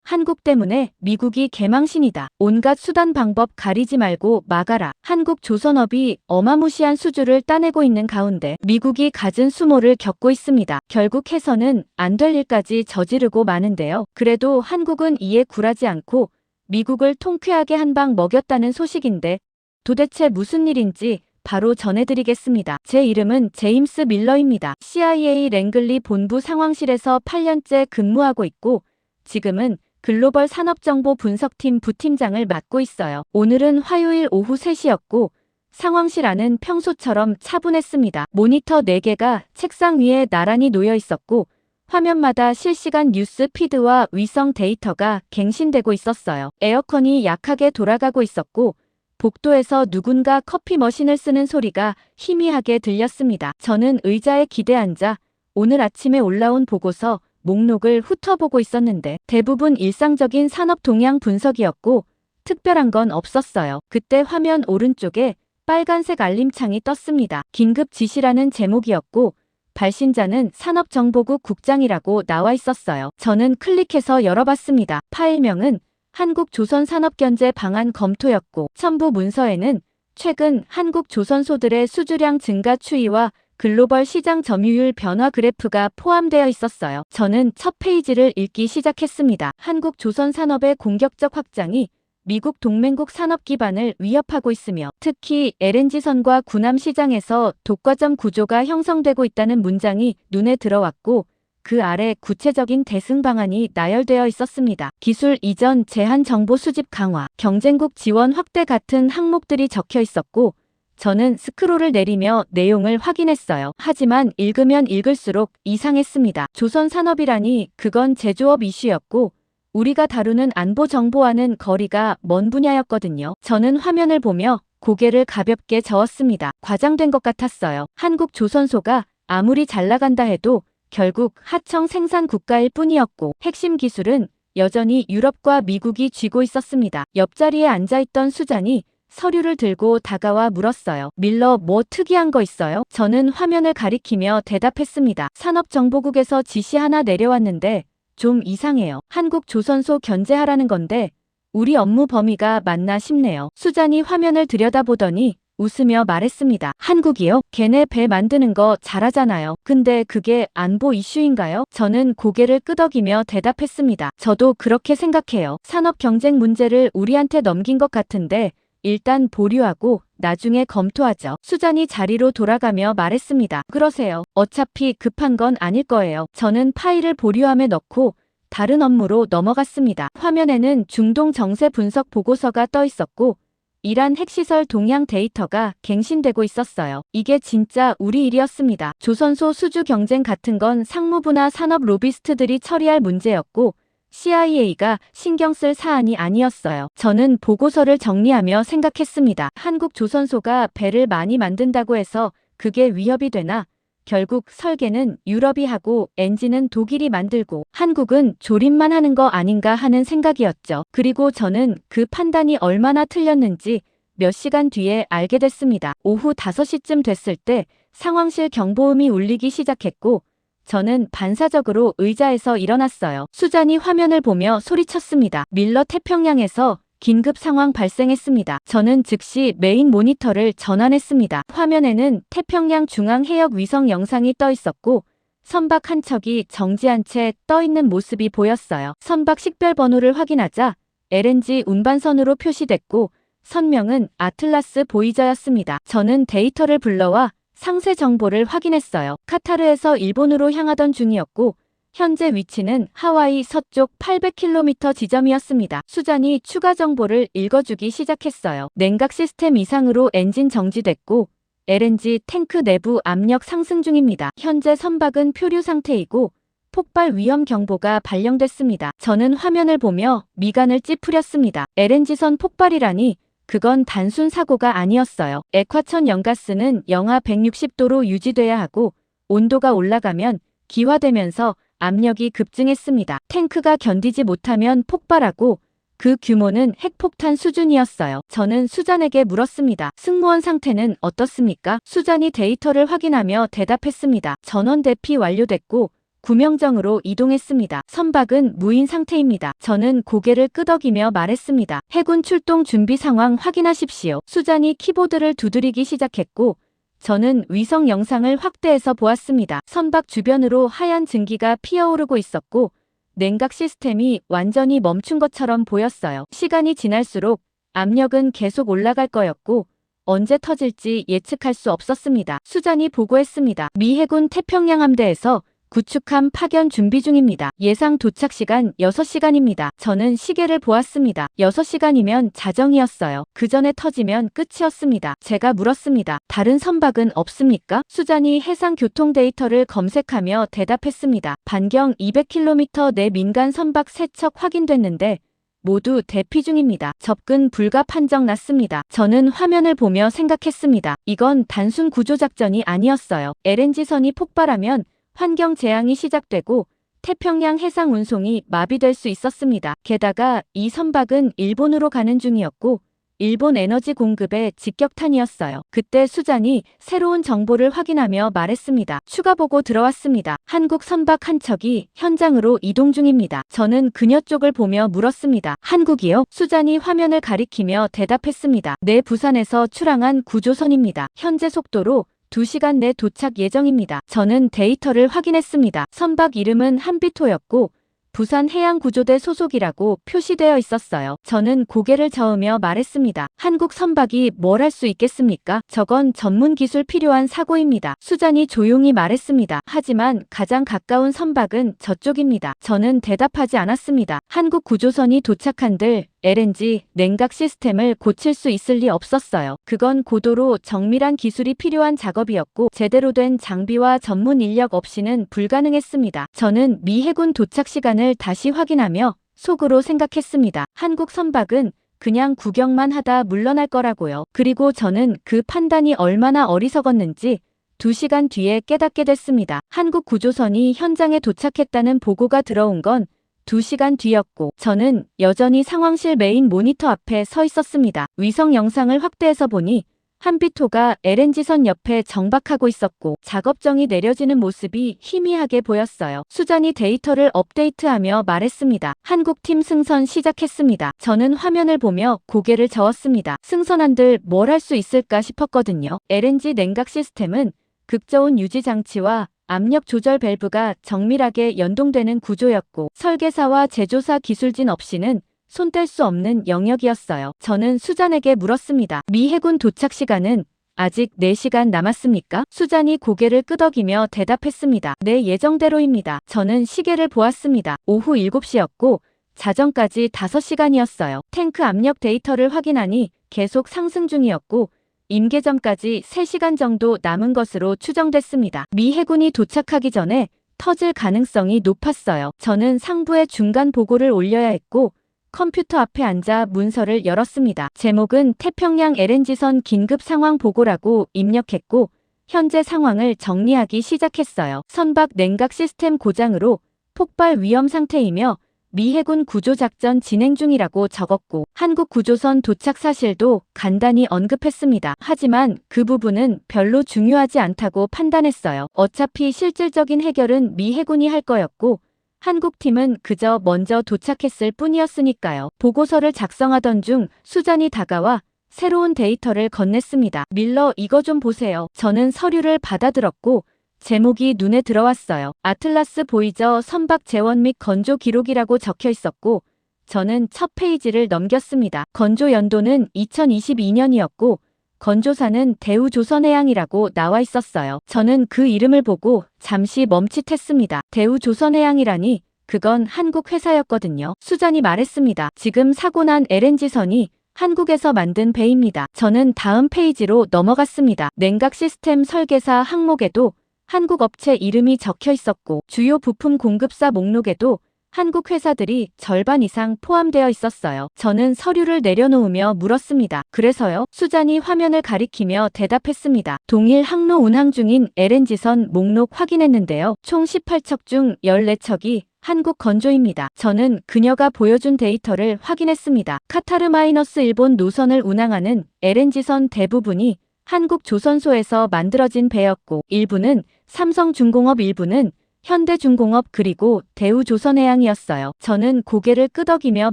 한국 때문에 미국이 개망신이다. 온갖 수단 방법 가리지 말고 막아라. 한국 조선업이 어마무시한 수주를 따내고 있는 가운데 미국이 갖은 수모를 겪고 있습니다. 결국 해서는 안 될 일까지 저지르고 마는데요. 그래도 한국은 이에 굴하지 않고 미국을 통쾌하게 한 방 먹였다는 소식인데 도대체 무슨 일인지 바로 전해드리겠습니다. 제 이름은 제임스 밀러입니다. CIA 랭글리 본부 상황실에서 8년째 근무하고 있고 지금은 글로벌 산업정보 분석팀 부팀장을 맡고 있어요. 오늘은 화요일 오후 3시였고 상황실 안은 평소처럼 차분했습니다. 모니터 4개가 책상 위에 나란히 놓여 있었고 화면마다 실시간 뉴스 피드와 위성 데이터가 갱신되고 있었어요. 에어컨이 약하게 돌아가고 있었고 복도에서 누군가 커피 머신을 쓰는 소리가 희미하게 들렸습니다. 저는 의자에 기대 앉아 오늘 아침에 올라온 보고서 목록을 훑어보고 있었는데 대부분 일상적인 산업 동향 분석이었고 특별한 건 없었어요. 그때 화면 오른쪽에 빨간색 알림창이 떴습니다. 긴급 지시라는 제목이었고 발신자는 산업정보국 국장이라고 나와 있었어요. 저는 클릭해서 열어봤습니다. 파일명은 한국조선산업경제 방안 검토였고 첨부 문서에는 최근 한국조선소들의 수주량 증가 추이와 글로벌 시장 점유율 변화 그래프가 포함되어 있었어요. 저는 첫 페이지를 읽기 시작했습니다. 한국조선산업의 공격적 확장이 미국 동맹국 산업 기반을 위협하고 있으며 특히 LNG선과 군함 시장에서 독과점 구조가 형성되고 있다는 문장이 눈에 들어왔고 그 아래 구체적인 대응 방안이 나열되어 있었습니다. 기술 이전 제한 정보 수집 강화, 경쟁국 지원 확대 같은 항목들이 적혀 있었고 저는 스크롤을 내리며 내용을 확인했어요. 하지만 읽으면 읽을수록 이상했습니다. 조선산업이라니 그건 제조업 이슈였고 우리가 다루는 안보 정보와는 거리가 먼 분야였거든요. 저는 화면을 보며 고개를 가볍게 저었습니다. 과장된 것 같았어요. 한국조선소가 아무리 잘 나간다 해도 결국 하청 생산 국가일 뿐이었고 핵심 기술은 여전히 유럽과 미국이 쥐고 있었습니다. 옆자리에 앉아있던 수장이 서류를 들고 다가와 물었어요. 밀러 뭐 특이한 거 있어요? 저는 화면을 가리키며 대답했습니다. 산업정보국에서 지시 하나 내려왔는데 좀 이상해요. 한국조선소 견제하라는 건데 우리 업무 범위가 맞나 싶네요. 수장이 화면을 들여다보더니 웃으며 말했습니다. 한국이요? 걔네 배 만드는 거 잘하잖아요. 근데 그게 안보 이슈인가요? 저는 고개를 끄덕이며 대답했습니다. 저도 그렇게 생각해요. 산업 경쟁 문제를 우리한테 넘긴 것 같은데 일단 보류하고 나중에 검토하죠. 수장이 자리로 돌아가며 말했습니다. 그러세요. 어차피 급한 건 아닐 거예요. 저는 파일을 보류함에 넣고 다른 업무로 넘어갔습니다. 화면에는 중동 정세 분석 보고서가 떠 있었고 이란 핵시설 동향 데이터가 갱신되고 있었어요. 이게 진짜 우리 일이었습니다. 조선소 수주 경쟁 같은 건 상무부나 산업 로비스트들이 처리할 문제였고 CIA가 신경 쓸 사안이 아니었어요. 저는 보고서를 정리하며 생각했습니다. 한국조선소가 배를 많이 만든다고 해서 그게 위협이 되나? 결국 설계는 유럽이 하고 엔진은 독일이 만들고 한국은 조립만 하는 거 아닌가 하는 생각이었죠. 그리고 저는 그 판단이 얼마나 틀렸는지 몇 시간 뒤에 알게 됐습니다. 오후 5시쯤 됐을 때 상황실 경보음이 울리기 시작했고 저는 반사적으로 의자에서 일어났어요. 수장이 화면을 보며 소리쳤습니다. 밀러 태평양에서 긴급 상황 발생했습니다. 저는 즉시 메인 모니터를 전환했습니다. 화면에는 태평양 중앙 해역 위성 영상이 떠 있었고 선박 한 척이 정지한 채 떠 있는 모습이 보였어요. 선박 식별 번호를 확인하자 LNG 운반선으로 표시됐고 선명은 아틀라스 보이저였습니다. 저는 데이터를 불러와 상세 정보를 확인했어요. 카타르에서 일본으로 향하던 중이었고 현재 위치는 하와이 서쪽 800km 지점이었습니다. 수장이 추가 정보를 읽어주기 시작했어요. 냉각 시스템 이상으로 엔진 정지됐고 LNG 탱크 내부 압력 상승 중입니다. 현재 선박은 표류 상태이고 폭발 위험 경보가 발령됐습니다. 저는 화면을 보며 미간을 찌푸렸습니다. LNG선 폭발이라니 그건 단순 사고가 아니었어요. 액화천 연가스는 영하 160도로 유지돼야 하고 온도가 올라가면 기화되면서 압력이 급증했습니다. 탱크가 견디지 못하면 폭발하고 그 규모는 핵폭탄 수준이었어요. 저는 수잔에게 물었습니다. 승무원 상태는 어떻습니까? 수잔이 데이터를 확인하며 대답했습니다. 전원 대피 완료됐고 구명정으로 이동했습니다. 선박은 무인 상태입니다. 저는 고개를 끄덕이며 말했습니다. 해군 출동 준비 상황 확인하십시오. 수잔이 키보드를 두드리기 시작했고 저는 위성 영상을 확대해서 보았습니다. 선박 주변으로 하얀 증기가 피어오르고 있었고 냉각 시스템이 완전히 멈춘 것처럼 보였어요. 시간이 지날수록 압력은 계속 올라갈 거였고 언제 터질지 예측할 수 없었습니다. 수잔이 보고했습니다. 미 해군 태평양 함대에서 구축함 파견 준비 중입니다. 예상 도착 시간 6시간입니다. 저는 시계를 보았습니다. 6시간이면 자정이었어요. 그 전에 터지면 끝이었습니다. 제가 물었습니다. 다른 선박은 없습니까? 수잔이 해상 교통 데이터를 검색하며 대답했습니다. 반경 200km 내 민간 선박 3척 확인됐는데 모두 대피 중입니다. 접근 불가 판정 났습니다. 저는 화면을 보며 생각했습니다. 이건 단순 구조작전이 아니었어요. LNG선이 폭발하면 환경 재앙이 시작되고 태평양 해상 운송이 마비될 수 있었습니다. 게다가 이 선박은 일본으로 가는 중이었고 일본 에너지 공급의 직격탄이었어요. 그때 수잔이 새로운 정보를 확인하며 말했습니다. 추가 보고 들어왔습니다. 한국 선박 한 척이 현장으로 이동 중입니다. 저는 그녀 쪽을 보며 물었습니다. 한국이요? 수잔이 화면을 가리키며 대답했습니다. 네, 부산에서 출항한 구조선입니다. 현재 속도로 2시간 내 도착 예정입니다. 저는 데이터를 확인했습니다. 선박 이름은 한비토였고 부산해양구조대 소속이라고 표시되어 있었어요. 저는 고개를 저으며 말했습니다. 한국 선박이 뭘 할 수 있겠습니까? 저건 전문 기술 필요한 사고입니다. 수잔이 조용히 말했습니다. 하지만 가장 가까운 선박은 저쪽입니다. 저는 대답하지 않았습니다. 한국 구조선이 도착한들 LNG 냉각 시스템을 고칠 수 있을 리 없었어요. 그건 고도로 정밀한 기술이 필요한 작업이었고 제대로 된 장비와 전문 인력 없이는 불가능했습니다. 저는 미 해군 도착 시간을 다시 확인하며 속으로 생각했습니다. 한국 선박은 그냥 구경만 하다 물러날 거라고요. 그리고 저는 그 판단이 얼마나 어리석었는지 2시간 뒤에 깨닫게 됐습니다. 한국 구조선이 현장에 도착했다는 보고가 들어온 건 2시간 뒤였고 저는 여전히 상황실 메인 모니터 앞에 서 있었습니다. 위성 영상을 확대해서 보니 한비토가 LNG선 옆에 정박하고 있었고 작업정이 내려지는 모습이 희미하게 보였어요. 수잔이 데이터를 업데이트하며 말했습니다. 한국팀 승선 시작했습니다. 저는 화면을 보며 고개를 저었습니다. 승선한들 뭘 할 수 있을까 싶었거든요. LNG 냉각 시스템은 극저온 유지 장치와 압력 조절 밸브가 정밀하게 연동되는 구조였고 설계사와 제조사 기술진 없이는 손댈 수 없는 영역이었어요. 저는 수잔에게 물었습니다. 미 해군 도착 시간은 아직 4시간 남았습니까? 수잔이 고개를 끄덕이며 대답했습니다. 네, 예정대로입니다. 저는 시계를 보았습니다. 오후 7시였고 자정까지 5시간이었어요. 탱크 압력 데이터를 확인하니 계속 상승 중이었고 임계점까지 3시간 정도 남은 것으로 추정됐습니다. 미 해군이 도착하기 전에 터질 가능성이 높았어요. 저는 상부에 중간 보고를 올려야 했고 컴퓨터 앞에 앉아 문서를 열었습니다. 제목은 태평양 LNG선 긴급 상황 보고라고 입력했고 현재 상황을 정리하기 시작했어요. 선박 냉각 시스템 고장으로 폭발 위험 상태이며 미 해군 구조작전 진행 중이라고 적었고 한국 구조선 도착 사실도 간단히 언급했습니다. 하지만 그 부분은 별로 중요하지 않다고 판단했어요. 어차피 실질적인 해결은 미 해군이 할 거였고 한국팀은 그저 먼저 도착했을 뿐이었으니까요. 보고서를 작성하던 중 수잔이 다가와 새로운 데이터를 건넸습니다. 밀러, 이거 좀 보세요. 저는 서류를 받아들었고 제목이 눈에 들어왔어요. 아틀라스 보이저 선박 재원 및 건조 기록이라고 적혀 있었고 저는 첫 페이지를 넘겼습니다. 건조 연도는 2022년이었고 건조사는 대우조선해양이라고 나와 있었어요. 저는 그 이름을 보고 잠시 멈칫했습니다. 대우조선해양이라니 그건 한국 회사였거든요. 수잔이 말했습니다. 지금 사고난 LNG선이 한국에서 만든 배입니다. 저는 다음 페이지로 넘어갔습니다. 냉각 시스템 설계사 항목에도 한국 업체 이름이 적혀 있었고 주요 부품 공급사 목록에도 한국 회사들이 절반 이상 포함되어 있었어요. 저는 서류를 내려놓으며 물었습니다. 그래서요? 수잔이 화면을 가리키며 대답했습니다. 동일 항로 운항 중인 LNG선 목록 확인했는데요. 총 18척 중 14척이 한국 건조입니다. 저는 그녀가 보여준 데이터를 확인했습니다. 카타르-일본 노선을 운항하는 LNG선 대부분이 한국 조선소에서 만들어진 배였고 일부는 삼성중공업, 일부는 현대중공업 그리고 대우조선해양이었어요. 저는 고개를 끄덕이며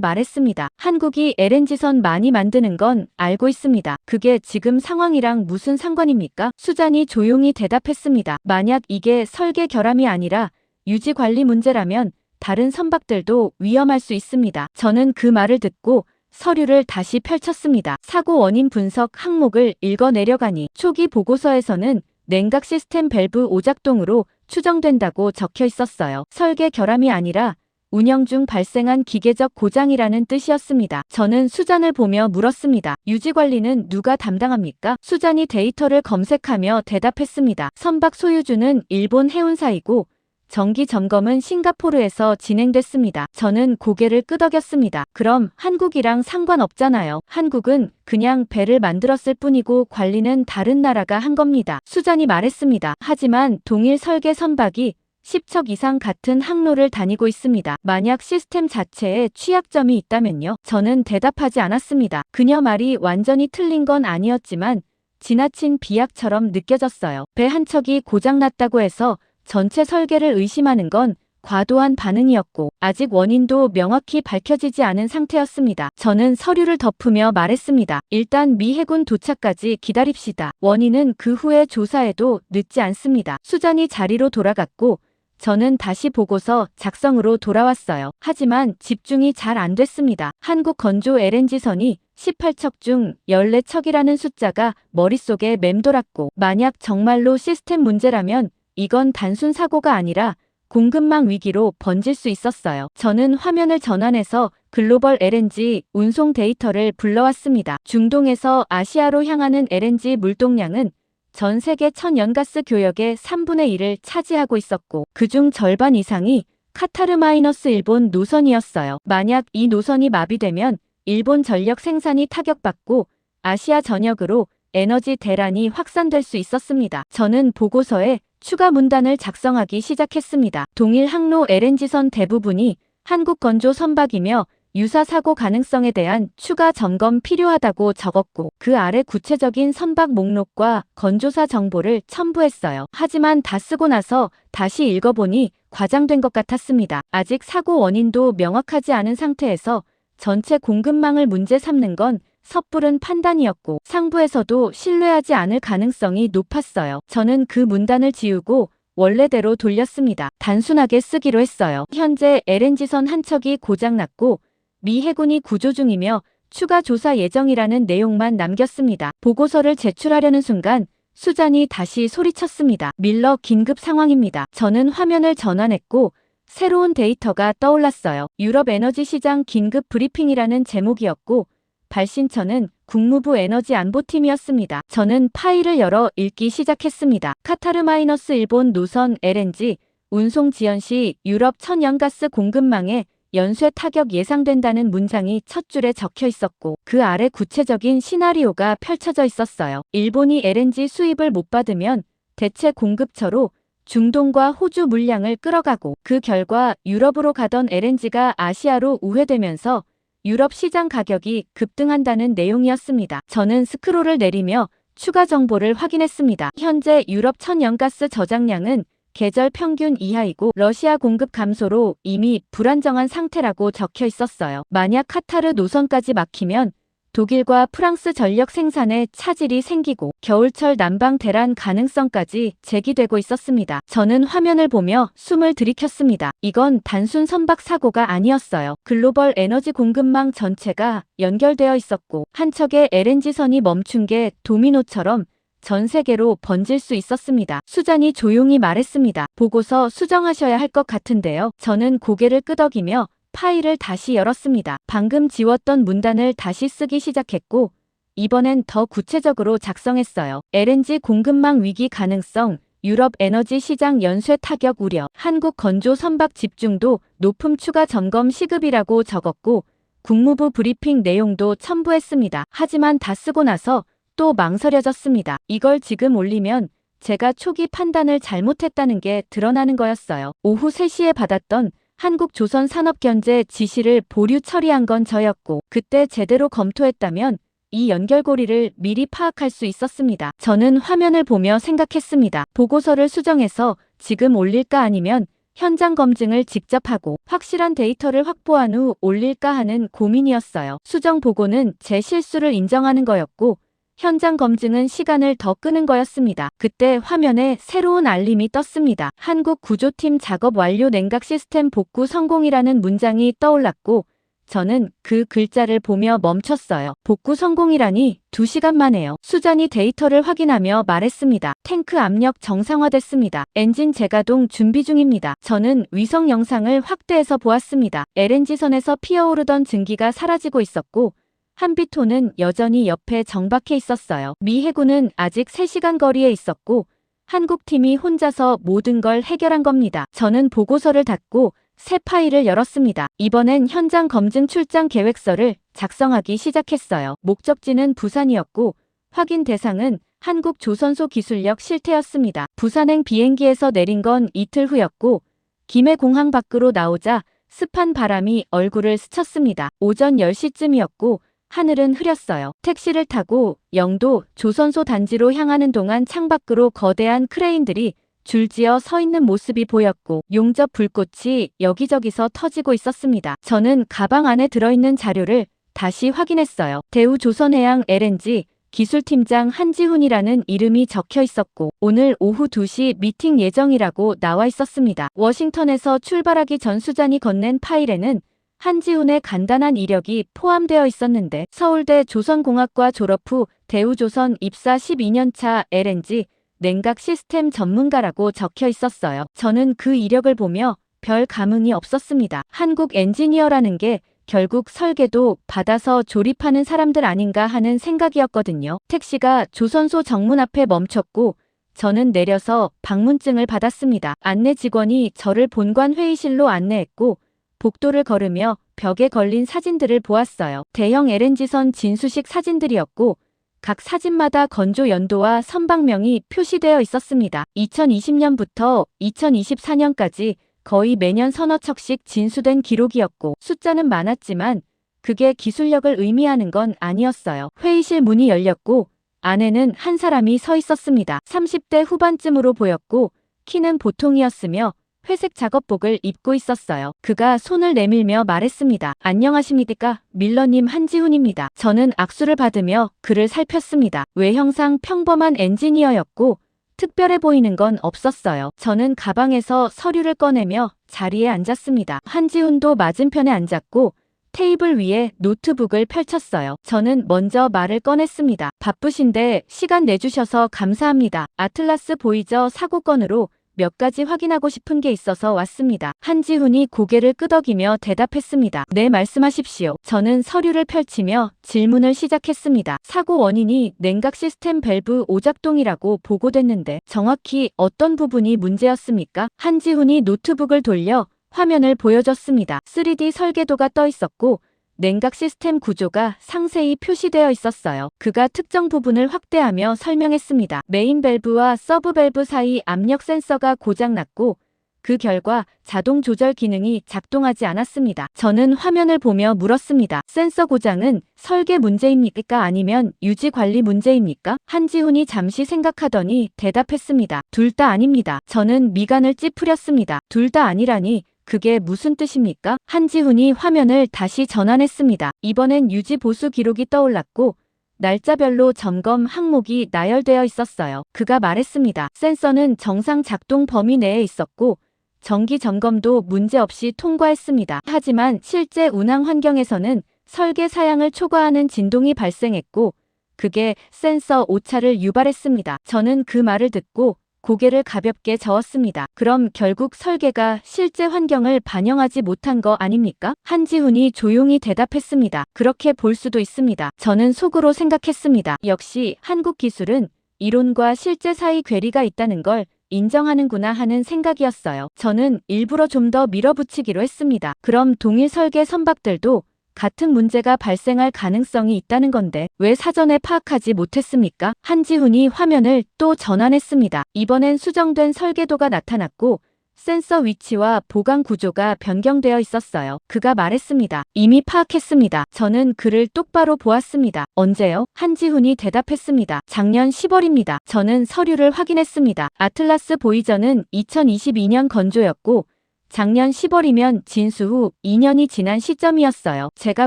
말했습니다. 한국이 LNG선 많이 만드는 건 알고 있습니다. 그게 지금 상황이랑 무슨 상관입니까? 수잔이 조용히 대답했습니다. 만약 이게 설계 결함이 아니라 유지 관리 문제라면 다른 선박들도 위험할 수 있습니다. 저는 그 말을 듣고 서류를 다시 펼쳤습니다. 사고 원인 분석 항목을 읽어 내려가니 초기 보고서에서는 냉각 시스템 밸브 오작동으로 추정된다고 적혀 있었어요. 설계 결함이 아니라 운영 중 발생한 기계적 고장이라는 뜻이었습니다. 저는 수잔을 보며 물었습니다. 유지 관리는 누가 담당합니까? 수잔이 데이터를 검색하며 대답했습니다. 선박 소유주는 일본 해운사이고 정기 점검은 싱가포르에서 진행됐습니다. 저는 고개를 끄덕였습니다. 그럼 한국이랑 상관없잖아요. 한국은 그냥 배를 만들었을 뿐이고 관리는 다른 나라가 한 겁니다. 수잔이 말했습니다. 하지만 동일 설계 선박이 10척 이상 같은 항로를 다니고 있습니다. 만약 시스템 자체에 취약점이 있다면요? 저는 대답하지 않았습니다. 그녀 말이 완전히 틀린 건 아니었지만 지나친 비약처럼 느껴졌어요. 배 한 척이 고장났다고 해서 전체 설계를 의심하는 건 과도한 반응이었고 아직 원인도 명확히 밝혀지지 않은 상태였습니다. 저는 서류를 덮으며 말했습니다. 일단 미 해군 도착까지 기다립시다. 원인은 그 후에 조사해도 늦지 않습니다. 수잔이 자리로 돌아갔고 저는 다시 보고서 작성으로 돌아왔어요. 하지만 집중이 잘 안 됐습니다. 한국 건조 LNG선이 18척 중 14척이라는 숫자가 머릿속에 맴돌았고 만약 정말로 시스템 문제라면 이건 단순 사고가 아니라 공급망 위기로 번질 수 있었어요. 저는 화면을 전환해서 글로벌 LNG 운송 데이터를 불러왔습니다. 중동에서 아시아로 향하는 LNG 물동량은 전 세계 천연가스 교역의 3분의 1을 차지하고 있었고 그중 절반 이상이 카타르-일본 노선이었어요. 만약 이 노선이 마비되면 일본 전력 생산이 타격받고 아시아 전역으로 에너지 대란이 확산될 수 있었습니다. 저는 보고서에 추가 문단을 작성하기 시작했습니다. 동일 항로 LNG선 대부분이 한국 건조 선박이며 유사 사고 가능성에 대한 추가 점검 필요하다고 적었고 그 아래 구체적인 선박 목록과 건조사 정보를 첨부했어요. 하지만 다 쓰고 나서 다시 읽어보니 과장된 것 같았습니다. 아직 사고 원인도 명확하지 않은 상태에서 전체 공급망을 문제 삼는 건 섣부른 판단이었고 상부에서도 신뢰하지 않을 가능성이 높았어요. 저는 그 문단을 지우고 원래대로 돌렸습니다. 단순하게 쓰기로 했어요. 현재 LNG선 한 척이 고장났고 미 해군이 구조 중이며 추가 조사 예정이라는 내용만 남겼습니다. 보고서를 제출하려는 순간 수잔이 다시 소리쳤습니다. 밀러 긴급 상황입니다. 저는 화면을 전환했고 새로운 데이터가 떠올랐어요. 유럽 에너지 시장 긴급 브리핑이라는 제목이었고 발신처는 국무부 에너지 안보팀이었습니다. 저는 파일을 열어 읽기 시작했습니다. 카타르-일본 노선 LNG 운송 지연 시 유럽 천연가스 공급망에 연쇄 타격 예상된다는 문장이 첫 줄에 적혀 있었고 그 아래 구체적인 시나리오가 펼쳐져 있었어요. 일본이 LNG 수입을 못 받으면 대체 공급처로 중동과 호주 물량을 끌어가고 그 결과 유럽으로 가던 LNG가 아시아로 우회되면서 유럽 시장 가격이 급등한다는 내용이었습니다. 저는 스크롤을 내리며 추가 정보를 확인했습니다. 현재 유럽 천연가스 저장량은 계절 평균 이하이고 러시아 공급 감소로 이미 불안정한 상태라고 적혀 있었어요. 만약 카타르 노선까지 막히면 독일과 프랑스 전력 생산에 차질이 생기고 겨울철 난방 대란 가능성까지 제기되고 있었습니다. 저는 화면을 보며 숨을 들이켰습니다. 이건 단순 선박 사고가 아니었어요. 글로벌 에너지 공급망 전체가 연결되어 있었고 한 척의 LNG선이 멈춘 게 도미노처럼 전 세계로 번질 수 있었습니다. 수잔이 조용히 말했습니다. 보고서 수정하셔야 할 것 같은데요. 저는 고개를 끄덕이며 파일을 다시 열었습니다. 방금 지웠던 문단을 다시 쓰기 시작했고 이번엔 더 구체적으로 작성했어요. LNG 공급망 위기 가능성, 유럽 에너지 시장 연쇄 타격 우려, 한국 건조 선박 집중도 높음 추가 점검 시급이라고 적었고 국무부 브리핑 내용도 첨부했습니다. 하지만 다 쓰고 나서 또 망설여졌습니다. 이걸 지금 올리면 제가 초기 판단을 잘못했다는 게 드러나는 거였어요. 오후 3시에 받았던 한국조선산업경제 지시를 보류 처리한 건 저였고 그때 제대로 검토했다면 이 연결고리를 미리 파악할 수 있었습니다. 저는 화면을 보며 생각했습니다. 보고서를 수정해서 지금 올릴까 아니면 현장 검증을 직접 하고 확실한 데이터를 확보한 후 올릴까 하는 고민이었어요. 수정 보고는 제 실수를 인정하는 거였고 현장 검증은 시간을 더 끄는 거였습니다. 그때 화면에 새로운 알림이 떴습니다. 한국 구조팀 작업 완료, 냉각 시스템 복구 성공이라는 문장이 떠올랐고 저는 그 글자를 보며 멈췄어요. 복구 성공이라니 2시간 만에요. 수잔이 데이터를 확인하며 말했습니다. 탱크 압력 정상화됐습니다. 엔진 재가동 준비 중입니다. 저는 위성 영상을 확대해서 보았습니다. LNG선에서 피어오르던 증기가 사라지고 있었고 한비토는 여전히 옆에 정박해 있었어요. 미 해군은 아직 3시간 거리에 있었고 한국팀이 혼자서 모든 걸 해결한 겁니다. 저는 보고서를 닫고 새 파일을 열었습니다. 이번엔 현장 검증 출장 계획서를 작성하기 시작했어요. 목적지는 부산이었고 확인 대상은 한국 조선소 기술력 실태였습니다. 부산행 비행기에서 내린 건 이틀 후였고 김해 공항 밖으로 나오자 습한 바람이 얼굴을 스쳤습니다. 오전 10시쯤이었고 하늘은 흐렸어요. 택시를 타고 영도 조선소 단지로 향하는 동안 창밖으로 거대한 크레인들이 줄지어 서 있는 모습이 보였고 용접 불꽃이 여기저기서 터지고 있었습니다. 저는 가방 안에 들어있는 자료를 다시 확인했어요. 대우조선해양 LNG 기술팀장 한지훈이라는 이름이 적혀 있었고 오늘 오후 2시 미팅 예정이라고 나와 있었습니다. 워싱턴에서 출발하기 전 수잔이 건넨 파일에는 한지훈의 간단한 이력이 포함되어 있었는데 서울대 조선공학과 졸업 후 대우조선 입사 12년차 LNG 냉각 시스템 전문가라고 적혀 있었어요. 저는 그 이력을 보며 별 감흥이 없었습니다. 한국 엔지니어라는 게 결국 설계도 받아서 조립하는 사람들 아닌가 하는 생각이었거든요. 택시가 조선소 정문 앞에 멈췄고 저는 내려서 방문증을 받았습니다. 안내 직원이 저를 본관 회의실로 안내했고 복도를 걸으며 벽에 걸린 사진들을 보았어요. 대형 LNG선 진수식 사진들이었고 각 사진마다 건조 연도와 선박명이 표시되어 있었습니다. 2020년부터 2024년까지 거의 매년 서너 척씩 진수된 기록이었고 숫자는 많았지만 그게 기술력을 의미하는 건 아니었어요. 회의실 문이 열렸고 안에는 한 사람이 서 있었습니다. 30대 후반쯤으로 보였고 키는 보통이었으며 회색 작업복을 입고 있었어요. 그가 손을 내밀며 말했습니다. 안녕하십니까? 밀러님 한지훈입니다. 저는 악수를 받으며 그를 살폈습니다. 외형상 평범한 엔지니어였고 특별해 보이는 건 없었어요. 저는 가방에서 서류를 꺼내며 자리에 앉았습니다. 한지훈도 맞은편에 앉았고 테이블 위에 노트북을 펼쳤어요. 저는 먼저 말을 꺼냈습니다. 바쁘신데 시간 내주셔서 감사합니다. 아틀라스 보이저 사고 건으로 몇 가지 확인하고 싶은 게 있어서 왔습니다. 한지훈이 고개를 끄덕이며 대답했습니다. 네, 말씀하십시오. 저는 서류를 펼치며 질문을 시작했습니다. 사고 원인이 냉각 시스템 밸브 오작동이라고 보고됐는데 정확히 어떤 부분이 문제였습니까? 한지훈이 노트북을 돌려 화면을 보여줬습니다. 3D 설계도가 떠 있었고 냉각 시스템 구조가 상세히 표시되어 있었어요. 그가 특정 부분을 확대하며 설명했습니다. 메인 밸브와 서브 밸브 사이 압력 센서가 고장났고 그 결과 자동 조절 기능이 작동하지 않았습니다. 저는 화면을 보며 물었습니다. 센서 고장은 설계 문제입니까? 아니면 유지 관리 문제입니까? 한지훈이 잠시 생각하더니 대답했습니다. 둘 다 아닙니다. 저는 미간을 찌푸렸습니다. 둘 다 아니라니 그게 무슨 뜻입니까? 한지훈이 화면을 다시 전환했습니다. 이번엔 유지 보수 기록이 떠올랐고 날짜별로 점검 항목이 나열되어 있었어요. 그가 말했습니다. 센서는 정상 작동 범위 내에 있었고 정기 점검도 문제없이 통과했습니다. 하지만 실제 운항 환경에서는 설계 사양을 초과하는 진동이 발생했고 그게 센서 오차를 유발했습니다. 저는 그 말을 듣고 고개를 가볍게 저었습니다. 그럼 결국 설계가 실제 환경을 반영하지 못한 거 아닙니까? 한지훈이 조용히 대답했습니다. 그렇게 볼 수도 있습니다. 저는 속으로 생각했습니다. 역시 한국 기술은 이론과 실제 사이 괴리가 있다는 걸 인정하는구나 하는 생각이었어요. 저는 일부러 좀 더 밀어붙이기로 했습니다. 그럼 동일 설계 선박들도 같은 문제가 발생할 가능성이 있다는 건데 왜 사전에 파악하지 못했습니까? 한지훈이 화면을 또 전환했습니다. 이번엔 수정된 설계도가 나타났고 센서 위치와 보강 구조가 변경되어 있었어요. 그가 말했습니다. 이미 파악했습니다. 저는 그를 똑바로 보았습니다. 언제요? 한지훈이 대답했습니다. 작년 10월입니다. 저는 서류를 확인했습니다. 아틀라스 보이저는 2022년 건조였고 작년 10월이면 진수 후 2년이 지난 시점이었어요. 제가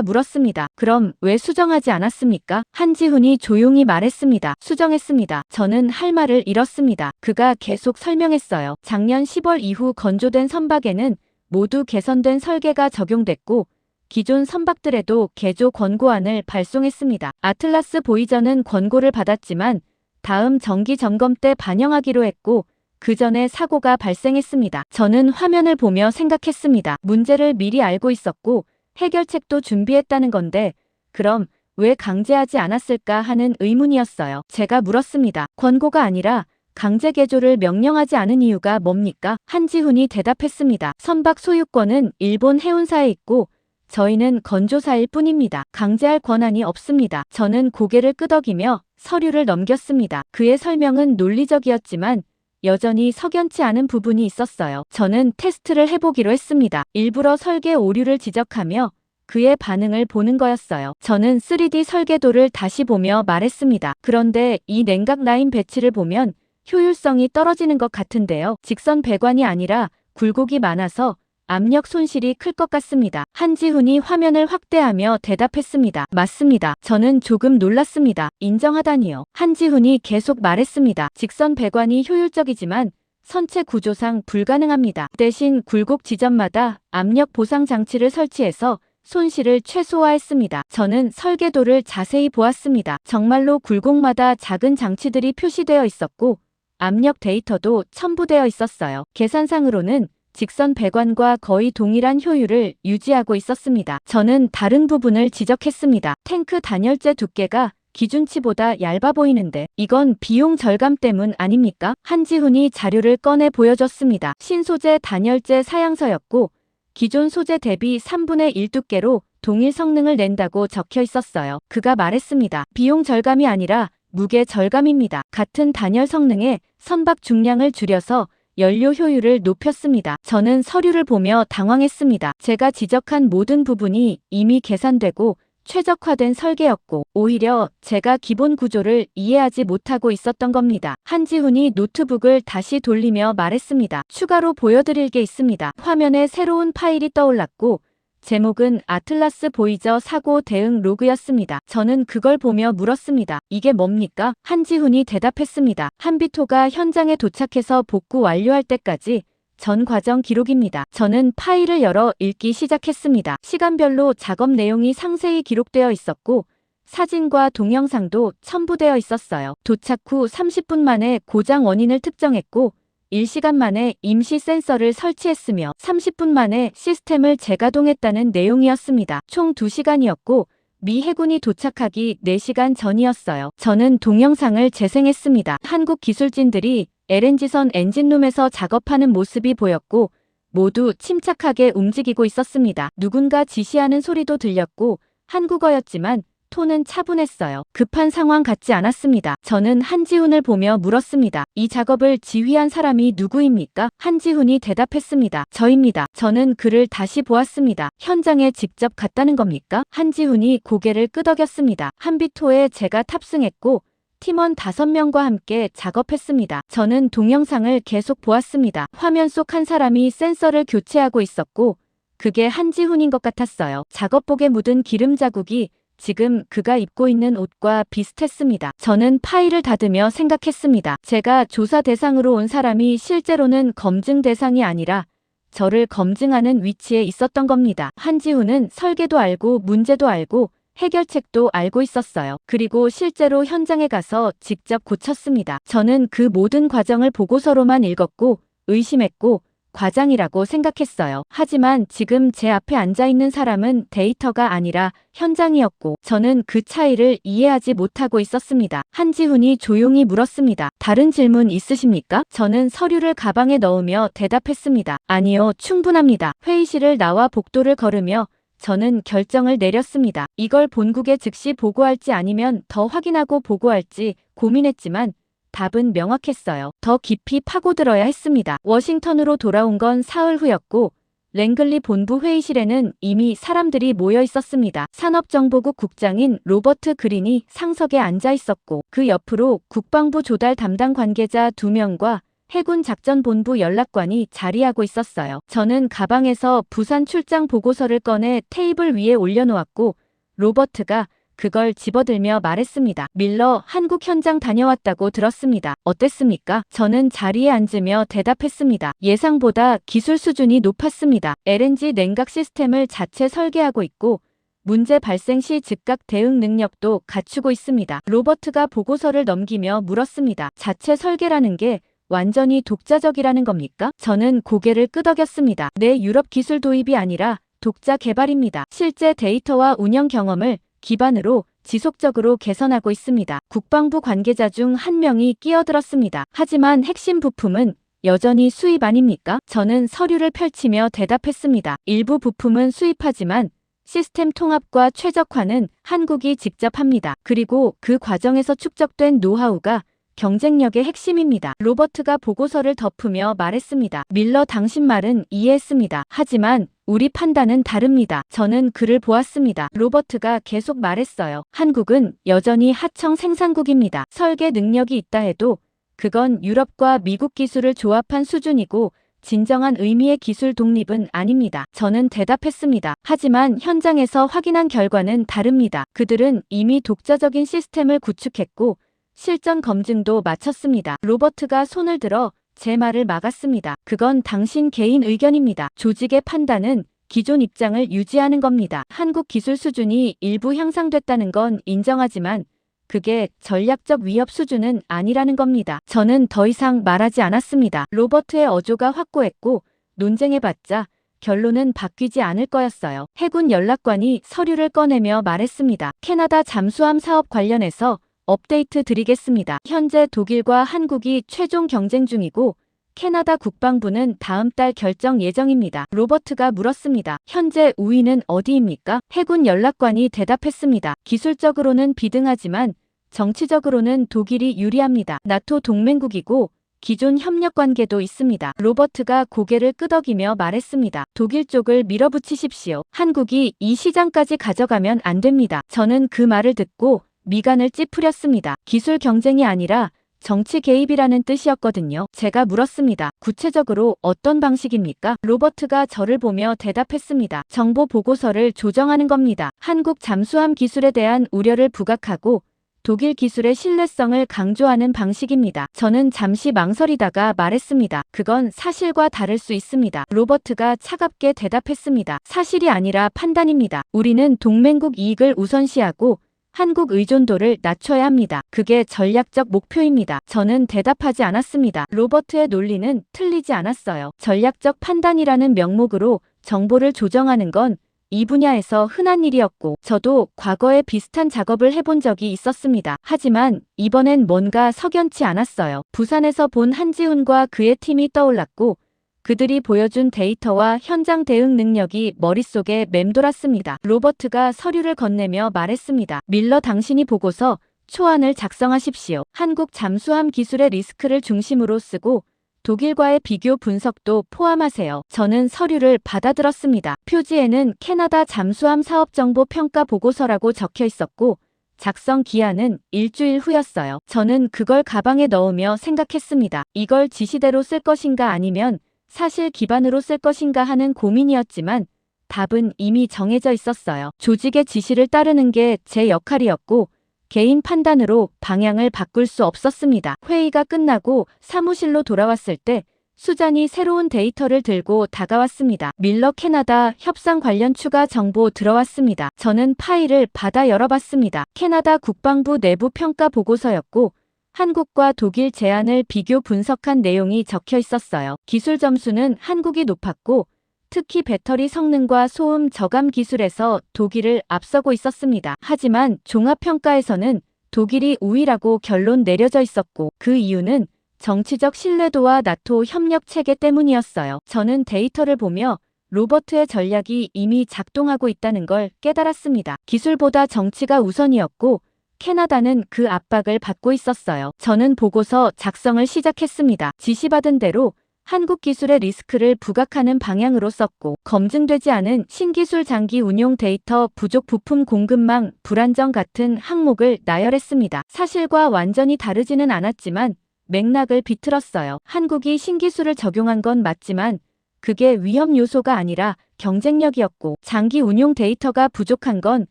물었습니다. 그럼 왜 수정하지 않았습니까? 한지훈이 조용히 말했습니다. 수정했습니다. 저는 할 말을 잃었습니다. 그가 계속 설명했어요. 작년 10월 이후 건조된 선박에는 모두 개선된 설계가 적용됐고 기존 선박들에도 개조 권고안을 발송했습니다. 아틀라스 보이저는 권고를 받았지만 다음 정기 점검 때 반영하기로 했고 그 전에 사고가 발생했습니다. 저는 화면을 보며 생각했습니다. 문제를 미리 알고 있었고 해결책도 준비했다는 건데 그럼 왜 강제하지 않았을까 하는 의문이었어요. 제가 물었습니다. 권고가 아니라 강제 개조를 명령하지 않은 이유가 뭡니까? 한지훈이 대답했습니다. 선박 소유권은 일본 해운사에 있고 저희는 건조사일 뿐입니다. 강제할 권한이 없습니다. 저는 고개를 끄덕이며 서류를 넘겼습니다. 그의 설명은 논리적이었지만 여전히 석연치 않은 부분이 있었어요. 저는 테스트를 해보기로 했습니다. 일부러 설계 오류를 지적하며 그의 반응을 보는 거였어요. 저는 3D 설계도를 다시 보며 말했습니다. 그런데 이 냉각 라인 배치를 보면 효율성이 떨어지는 것 같은데요. 직선 배관이 아니라 굴곡이 많아서 압력 손실이 클 것 같습니다. 한지훈이 화면을 확대하며 대답했습니다. 맞습니다. 저는 조금 놀랐습니다. 인정하다니요. 한지훈이 계속 말했습니다. 직선 배관이 효율적이지만 선체 구조상 불가능합니다. 대신 굴곡 지점마다 압력 보상 장치를 설치해서 손실을 최소화했습니다. 저는 설계도를 자세히 보았습니다. 정말로 굴곡마다 작은 장치들이 표시되어 있었고 압력 데이터도 첨부되어 있었어요. 계산상으로는 직선 배관과 거의 동일한 효율을 유지하고 있었습니다. 저는 다른 부분을 지적했습니다. 탱크 단열재 두께가 기준치보다 얇아 보이는데 이건 비용 절감 때문 아닙니까? 한지훈이 자료를 꺼내 보여줬습니다. 신소재 단열재 사양서였고 기존 소재 대비 3분의 1 두께로 동일 성능을 낸다고 적혀 있었어요. 그가 말했습니다. 비용 절감이 아니라 무게 절감입니다. 같은 단열 성능에 선박 중량을 줄여서 연료 효율을 높였습니다. 저는 서류를 보며 당황했습니다. 제가 지적한 모든 부분이 이미 계산되고 최적화된 설계였고 오히려 제가 기본 구조를 이해하지 못하고 있었던 겁니다. 한지훈이 노트북을 다시 돌리며 말했습니다. 추가로 보여드릴 게 있습니다. 화면에 새로운 파일이 떠올랐고 제목은 아틀라스 보이저 사고 대응 로그였습니다. 저는 그걸 보며 물었습니다. 이게 뭡니까? 한지훈이 대답했습니다. 한비토가 현장에 도착해서 복구 완료할 때까지 전 과정 기록입니다. 저는 파일을 열어 읽기 시작했습니다. 시간별로 작업 내용이 상세히 기록되어 있었고 사진과 동영상도 첨부되어 있었어요. 도착 후 30분 만에 고장 원인을 특정했고 1시간 만에 임시 센서를 설치했으며 30분 만에 시스템을 재가동했다는 내용이었습니다. 총 2시간이었고 미 해군이 도착하기 4시간 전이었어요. 저는 동영상을 재생했습니다. 한국 기술진들이 LNG선 엔진룸에서 작업하는 모습이 보였고 모두 침착하게 움직이고 있었습니다. 누군가 지시하는 소리도 들렸고 한국어였지만 톤은 차분했어요. 급한 상황 같지 않았습니다. 저는 한지훈을 보며 물었습니다. 이 작업을 지휘한 사람이 누구입니까? 한지훈이 대답했습니다. 저입니다. 저는 그를 다시 보았습니다. 현장에 직접 갔다는 겁니까? 한지훈이 고개를 끄덕였습니다. 한비토에 제가 탑승했고 팀원 5명과 함께 작업했습니다. 저는 동영상을 계속 보았습니다. 화면 속 한 사람이 센서를 교체하고 있었고 그게 한지훈인 것 같았어요. 작업복에 묻은 기름 자국이 지금 그가 입고 있는 옷과 비슷했습니다. 저는 파일을 닫으며 생각했습니다. 제가 조사 대상으로 온 사람이 실제로는 검증 대상이 아니라 저를 검증하는 위치에 있었던 겁니다. 한지훈은 설계도 알고 문제도 알고 해결책도 알고 있었어요. 그리고 실제로 현장에 가서 직접 고쳤습니다. 저는 그 모든 과정을 보고서로만 읽었고 의심했고 과장이라고 생각했어요. 하지만 지금 제 앞에 앉아있는 사람은 데이터가 아니라 현장이었고 저는 그 차이를 이해하지 못하고 있었습니다. 한지훈이 조용히 물었습니다. 다른 질문 있으십니까? 저는 서류를 가방에 넣으며 대답했습니다. 아니요, 충분합니다. 회의실을 나와 복도를 걸으며 저는 결정을 내렸습니다. 이걸 본국에 즉시 보고할지 아니면 더 확인하고 보고할지 고민했지만 답은 명확했어요. 더 깊이 파고들어야 했습니다. 워싱턴으로 돌아온 건 사흘 후였고 랭글리 본부 회의실에는 이미 사람들이 모여 있었습니다. 산업정보국 국장인 로버트 그린이 상석에 앉아 있었고 그 옆으로 국방부 조달 담당 관계자 2명과 해군 작전본부 연락관이 자리하고 있었어요. 저는 가방에서 부산 출장 보고서를 꺼내 테이블 위에 올려놓았고 로버트가 그걸 집어들며 말했습니다. 밀러, 한국 현장 다녀왔다고 들었습니다. 어땠습니까? 저는 자리에 앉으며 대답했습니다. 예상보다 기술 수준이 높았습니다. LNG 냉각 시스템을 자체 설계하고 있고 문제 발생 시 즉각 대응 능력도 갖추고 있습니다. 로버트가 보고서를 넘기며 물었습니다. 자체 설계라는 게 완전히 독자적이라는 겁니까? 저는 고개를 끄덕였습니다. 네, 유럽 기술 도입이 아니라 독자 개발입니다. 실제 데이터와 운영 경험을 기반으로 지속적으로 개선하고 있습니다. 국방부 관계자 중 한 명이 끼어들었습니다. 하지만 핵심 부품은 여전히 수입 아닙니까? 저는 서류를 펼치며 대답했습니다. 일부 부품은 수입하지만 시스템 통합과 최적화는 한국이 직접 합니다. 그리고 그 과정에서 축적된 노하우가 경쟁력의 핵심입니다. 로버트가 보고서를 덮으며 말했습니다. 밀러, 당신 말은 이해했습니다. 하지만 우리 판단은 다릅니다. 저는 그를 보았습니다. 로버트가 계속 말했어요. 한국은 여전히 하청 생산국입니다. 설계 능력이 있다 해도 그건 유럽과 미국 기술을 조합한 수준이고 진정한 의미의 기술 독립은 아닙니다. 저는 대답했습니다. 하지만 현장에서 확인한 결과는 다릅니다. 그들은 이미 독자적인 시스템을 구축했고 실전 검증도 마쳤습니다. 로버트가 손을 들어 제 말을 막았습니다. 그건 당신 개인 의견입니다. 조직의 판단은 기존 입장을 유지하는 겁니다. 한국 기술 수준이 일부 향상됐다는 건 인정하지만 그게 전략적 위협 수준은 아니라는 겁니다. 저는 더 이상 말하지 않았습니다. 로버트의 어조가 확고했고 논쟁해봤자 결론은 바뀌지 않을 거였어요. 해군 연락관이 서류를 꺼내며 말했습니다. 캐나다 잠수함 사업 관련해서 업데이트 드리겠습니다. 현재 독일과 한국이 최종 경쟁 중이고 캐나다 국방부는 다음 달 결정 예정입니다. 로버트가 물었습니다. 현재 우위는 어디입니까? 해군 연락관이 대답했습니다. 기술적으로는 비등하지만 정치적으로는 독일이 유리합니다. 나토 동맹국이고 기존 협력 관계도 있습니다. 로버트가 고개를 끄덕이며 말했습니다. 독일 쪽을 밀어붙이십시오. 한국이 이 시장까지 가져가면 안 됩니다. 저는 그 말을 듣고 미간을 찌푸렸습니다. 기술 경쟁이 아니라 정치 개입이라는 뜻이었거든요. 제가 물었습니다. 구체적으로 어떤 방식입니까? 로버트가 저를 보며 대답했습니다. 정보 보고서를 조정하는 겁니다. 한국 잠수함 기술에 대한 우려를 부각하고 독일 기술의 신뢰성을 강조하는 방식입니다. 저는 잠시 망설이다가 말했습니다. 그건 사실과 다를 수 있습니다. 로버트가 차갑게 대답했습니다. 사실이 아니라 판단입니다. 우리는 동맹국 이익을 우선시하고 한국 의존도를 낮춰야 합니다. 그게 전략적 목표입니다. 저는 대답하지 않았습니다. 로버트의 논리는 틀리지 않았어요. 전략적 판단이라는 명목으로 정보를 조정하는 건 이 분야에서 흔한 일이었고 저도 과거에 비슷한 작업을 해본 적이 있었습니다. 하지만 이번엔 뭔가 석연치 않았어요. 부산에서 본 한지훈과 그의 팀이 떠올랐고 그들이 보여준 데이터와 현장 대응 능력이 머릿속에 맴돌았습니다. 로버트가 서류를 건네며 말했습니다. 밀러, 당신이 보고서 초안을 작성하십시오. 한국 잠수함 기술의 리스크를 중심으로 쓰고 독일과의 비교 분석도 포함하세요. 저는 서류를 받아들었습니다. 표지에는 캐나다 잠수함 사업 정보 평가 보고서라고 적혀 있었고 작성 기한은 일주일 후였어요. 저는 그걸 가방에 넣으며 생각했습니다. 이걸 지시대로 쓸 것인가 아니면 사실 기반으로 쓸 것인가 하는 고민이었지만 답은 이미 정해져 있었어요. 조직의 지시를 따르는 게 제 역할이었고 개인 판단으로 방향을 바꿀 수 없었습니다. 회의가 끝나고 사무실로 돌아왔을 때 수잔이 새로운 데이터를 들고 다가왔습니다. 밀러, 캐나다 협상 관련 추가 정보 들어왔습니다. 저는 파일을 받아 열어봤습니다. 캐나다 국방부 내부 평가 보고서였고 한국과 독일 제안을 비교 분석한 내용이 적혀 있었어요. 기술 점수는 한국이 높았고 특히 배터리 성능과 소음 저감 기술에서 독일을 앞서고 있었습니다. 하지만 종합평가에서는 독일이 우위라고 결론 내려져 있었고 그 이유는 정치적 신뢰도와 나토 협력 체계 때문이었어요. 저는 데이터를 보며 로버트의 전략이 이미 작동하고 있다는 걸 깨달았습니다. 기술보다 정치가 우선이었고 캐나다는 그 압박을 받고 있었어요. 저는 보고서 작성을 시작했습니다. 지시받은 대로 한국 기술의 리스크를 부각하는 방향으로 썼고 검증되지 않은 신기술 장기 운용 데이터 부족 부품 공급망 불안정 같은 항목을 나열했습니다. 사실과 완전히 다르지는 않았지만 맥락을 비틀었어요. 한국이 신기술을 적용한 건 맞지만 그게 위험 요소가 아니라 경쟁력이었고 장기 운용 데이터가 부족한 건